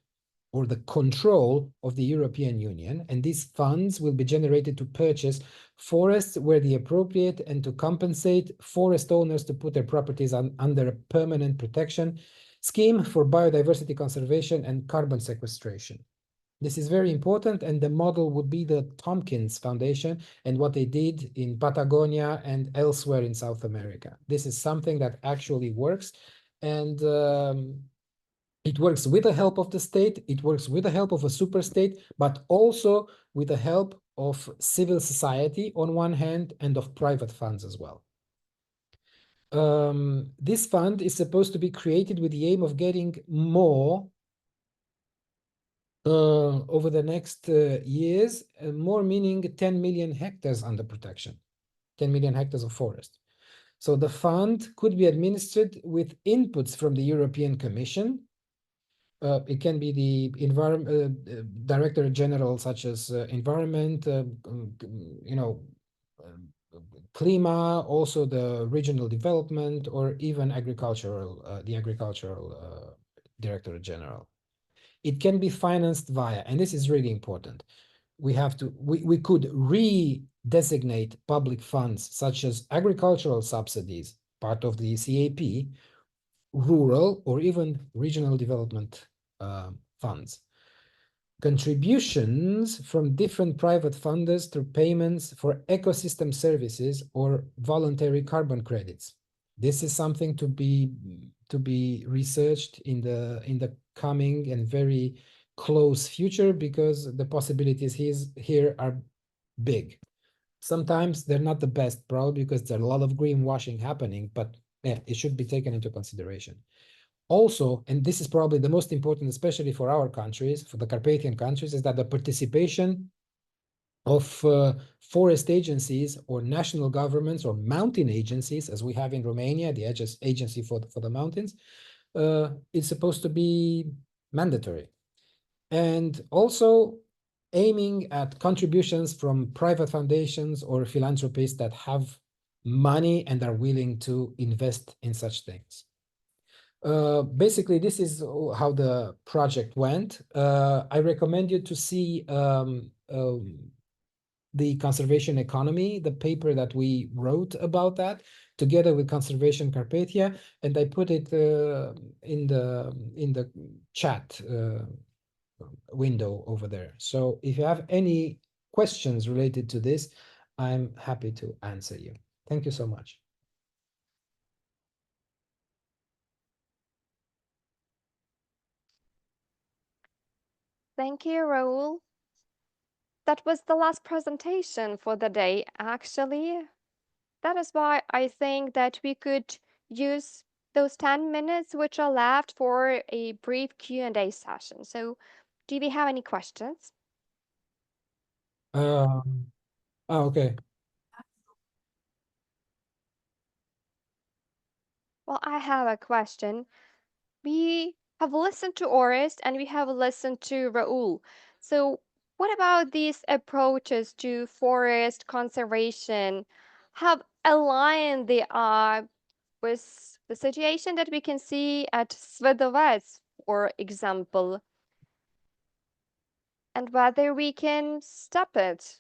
or the control of the European Union, and these funds will be generated to purchase forests where the appropriate and to compensate forest owners to put their properties under a permanent protection scheme for biodiversity conservation and carbon sequestration. This is very important, and the model would be the Tompkins Foundation and what they did in Patagonia and elsewhere in South America. This is something that actually works, and it works with the help of the state, it works with the help of a superstate, but also with the help of civil society on one hand and of private funds as well. This fund is supposed to be created with the aim of getting more over the next years, more meaning 10 million hectares under protection, 10 million hectares of forest. So the fund could be administered with inputs from the European Commission. It can be the Director General, such as Environment, Klima, also the Regional Development, or even Agricultural, the Agricultural Director General. It can be financed via, and this is really important, we could redesignate public funds such as agricultural subsidies, part of the CAP, rural or even regional development funds. Contributions from different private funders through payments for ecosystem services or voluntary carbon credits. This is something to be researched in the coming and very close future, because the possibilities here are big. Sometimes they're not the best, probably because there's a lot of greenwashing happening, but yeah, it should be taken into consideration. Also, and this is probably the most important, especially for our countries, for the Carpathian countries, is that the participation of forest agencies or national governments or mountain agencies, as we have in Romania, the agency for the mountains, is supposed to be mandatory. And also aiming at contributions from private foundations or philanthropists that have money and are willing to invest in such things. Basically, this is how the project went. I recommend you to see the conservation economy, the paper that we wrote about that, together with Conservation Carpathia, and I put it in the chat window over there. So if you have any questions related to this, I'm happy to answer you. Thank you so much. Thank you, Raul. That was the last presentation for the day, actually. That is why I think that we could use those 10 minutes which are left for a brief Q&A session. So do we have any questions? Okay. Well, I have a question. We have listened to Orest and we have listened to Raul. So what about these approaches to forest conservation have aligned the with the situation that we can see at Svedovets, for example, and whether we can stop it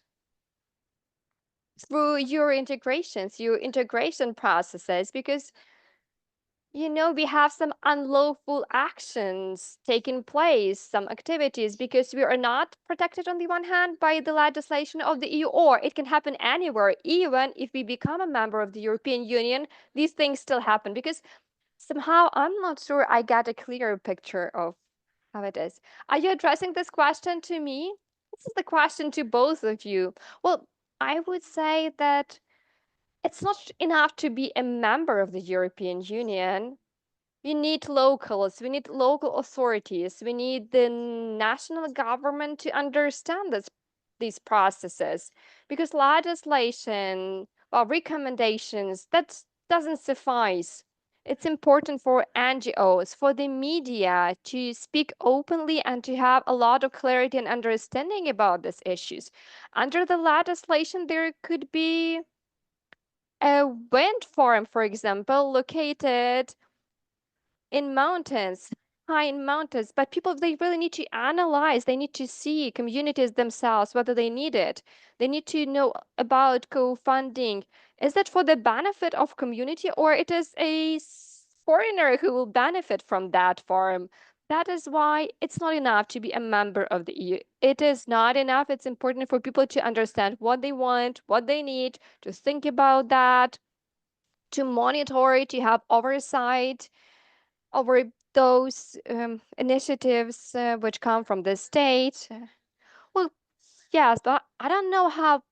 through your integration processes, because we have some unlawful actions taking place, some activities, because we are not protected on the one hand by the legislation of the EU, or it can happen anywhere. Even if we become a member of the European Union, these things still happen, because somehow I'm not sure I got a clear picture of how it is. Are you addressing this question to me? This is the question to both of you. Well, I would say that it's not enough to be a member of the European Union. We need locals, we need local authorities, we need the national government to understand these processes, because legislation or recommendations, that doesn't suffice. It's important for NGOs, for the media to speak openly and to have a lot of clarity and understanding about these issues. Under the legislation, there could be a wind farm, for example, located in mountains, high in mountains, but people, they really need to analyze, they need to see communities themselves, whether they need it. They need to know about co-funding. Is that for the benefit of community, or it is a foreigner who will benefit from that farm? That is why it's not enough to be a member of the EU. It is not enough. It's important for people to understand what they want, what they need, to think about that, to monitor it, to have oversight over those initiatives which come from the state. Well, yes, but I don't know how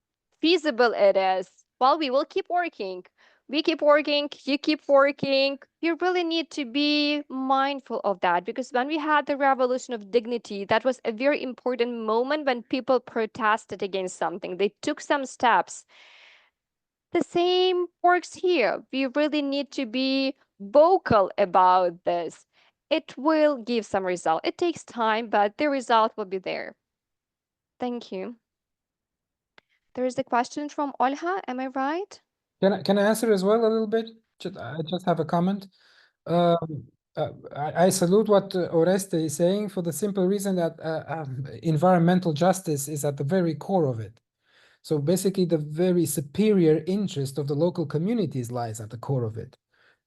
feasible it is. Well, we will keep working. We keep working, you keep working. You really need to be mindful of that, because when we had the revolution of dignity, that was a very important moment when people protested against something. They took some steps. The same works here. We really need to be vocal about this. It will give some result. It takes time, but the result will be there. Thank you. There is a question from Olha. Am I right? Can I answer as well a little bit? I just have a comment. I salute what Oreste is saying, for the simple reason that environmental justice is at the very core of it. So basically, the very superior interest of the local communities lies at the core of it.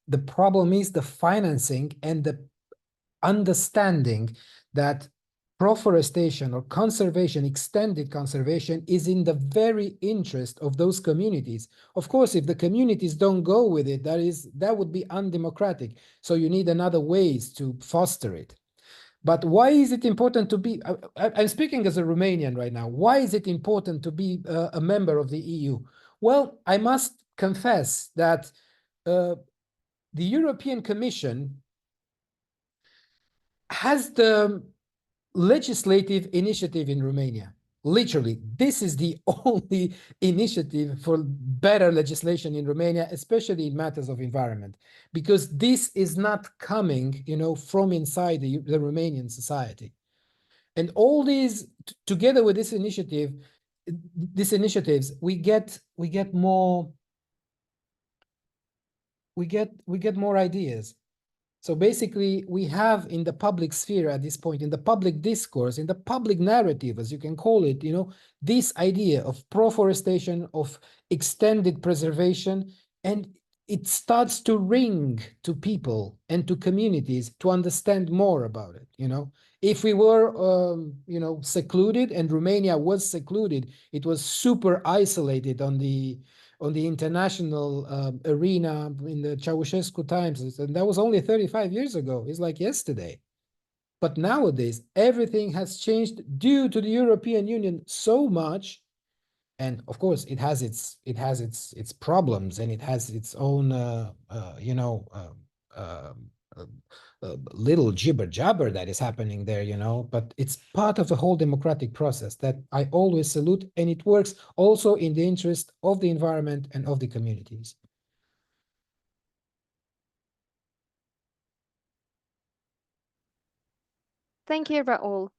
The problem is the financing and the understanding that proforestation or conservation, extended conservation, is in the very interest of those communities. Of course, if the communities don't go with it, that would be undemocratic. So you need another ways to foster it. But why is it important to be, I'm speaking as a Romanian right now, why is it important to be a member of the EU? Well, I must confess that the European Commission has the legislative initiative in Romania. Literally, this is the only initiative for better legislation in Romania, especially in matters of environment, because this is not coming, from inside the Romanian society. And all these, together with these initiatives, we get more ideas. So basically, we have in the public sphere at this point, in the public discourse, in the public narrative, as you can call it, this idea of proforestation, of extended preservation, and it starts to ring to people and to communities to understand more about it. If we were, secluded, and Romania was secluded, it was super isolated on the international arena in the Ceausescu times, and that was only 35 years ago. It's like yesterday. But nowadays, everything has changed due to the European Union so much, and of course, it has its problems, and it has its own little jibber jabber that is happening there, but it's part of the whole democratic process that I always salute, and it works also in the interest of the environment and of the communities. Thank you, Raul.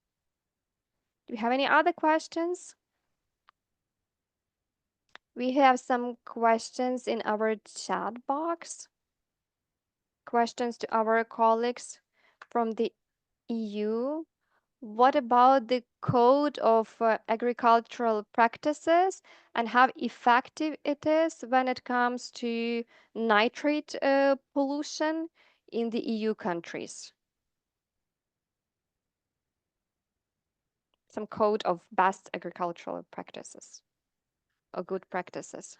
Do you have any other questions? We have some questions in our chat box. Questions to our colleagues from the EU. What about the code of agricultural practices and how effective it is when it comes to nitrate pollution in the EU countries? Some code of best agricultural practices or good practices.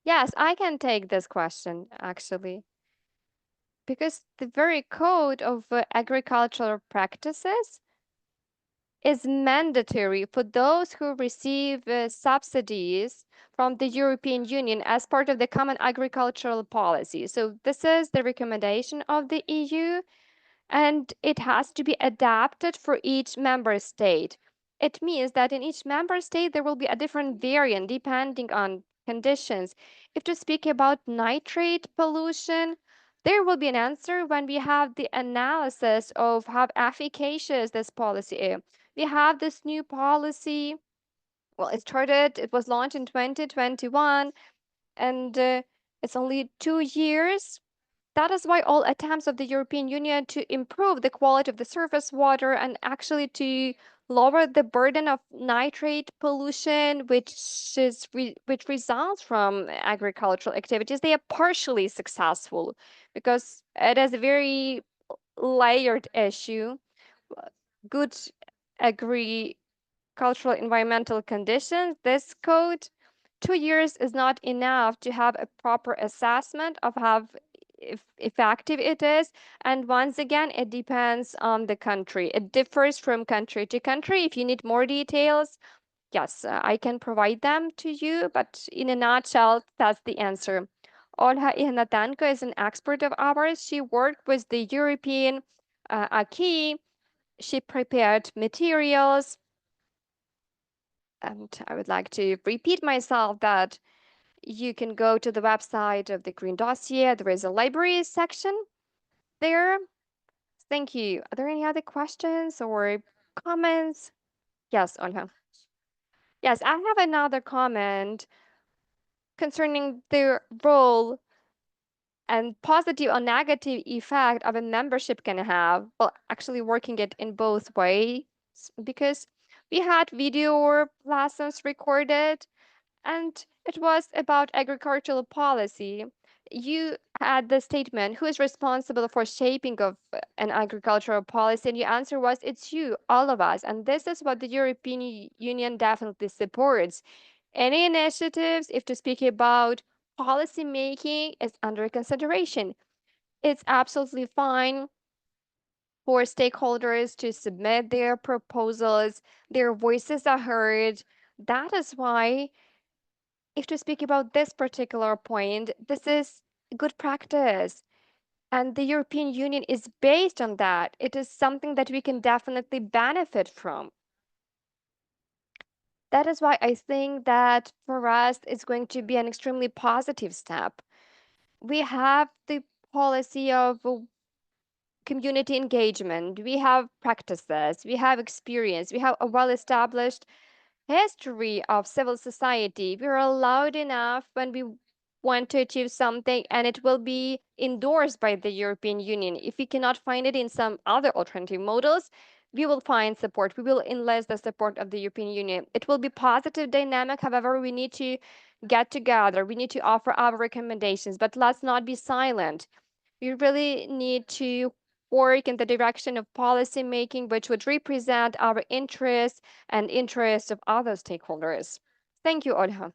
Yes, I can take this question actually, because the very code of agricultural practices is mandatory for those who receive subsidies from the European Union as part of the common agricultural policy. So this is the recommendation of the EU, and it has to be adapted for each member state. It means that in each member state, there will be a different variant depending on conditions. If to speak about nitrate pollution, there will be an answer when we have the analysis of how efficacious this policy is. We have this new policy. Well, it was launched in 2021, and it's only 2 years. That is why all attempts of the European Union to improve the quality of the surface water and actually to lower the burden of nitrate pollution, which results from agricultural activities, they are partially successful because it is a very layered issue. Good agricultural environmental conditions, this code, 2 years is not enough to have a proper assessment of how effective it is. And once again, it depends on the country. It differs from country to country. If you need more details, yes, I can provide them to you, but in a nutshell, that's the answer. Olha Ihnatenko is an expert of ours. She worked with the European acquis. She prepared materials. And I would like to repeat myself that you can go to the website of the Green Dossier. There is a library section there. Thank you. Are there any other questions or comments? Yes, Olha. Yes, I have another comment concerning the role and positive or negative effect of a membership can have. Well, actually working it in both ways, because we had video lessons recorded, and it was about agricultural policy. You had the statement, who is responsible for shaping of an agricultural policy? And your answer was, it's you, all of us. And this is what the European Union definitely supports. Any initiatives, if to speak about policy making, is under consideration. It's absolutely fine for stakeholders to submit their proposals, their voices are heard. That is why, if to speak about this particular point, this is good practice. And the European Union is based on that. It is something that we can definitely benefit from. That is why I think that for us, it's going to be an extremely positive step. We have the policy of community engagement, we have practices, we have experience, we have a well-established history of civil society. We're allowed enough when we want to achieve something and it will be endorsed by the European Union. If we cannot find it in some other alternative models, we will find support. We will enlist the support of the European Union. It will be positive dynamic. However, we need to get together. We need to offer our recommendations, but let's not be silent. We really need to work in the direction of policy making, which would represent our interests and interests of other stakeholders. Thank you, Olha.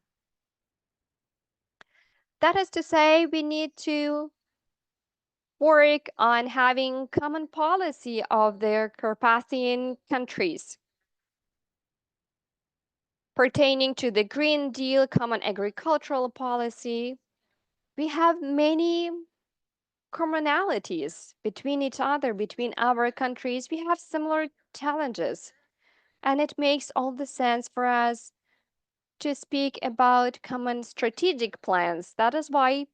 That is to say, we need to work on having common policy of their Carpathian countries pertaining to the Green Deal, common agricultural policy. We have many commonalities between each other, between our countries. We have similar challenges, and it makes all the sense for us to speak about common strategic plans. That is why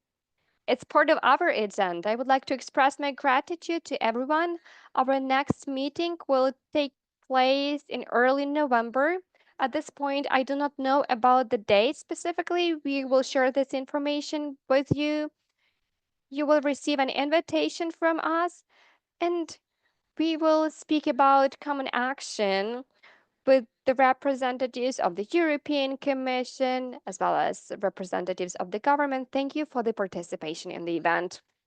it's part of our agenda. I would like to express my gratitude to everyone. Our next meeting will take place in early November. At this point, I do not know about the date specifically. We will share this information with you. You will receive an invitation from us, and we will speak about common action with the representatives of the European Commission as well as representatives of the government. Thank you for the participation in the event.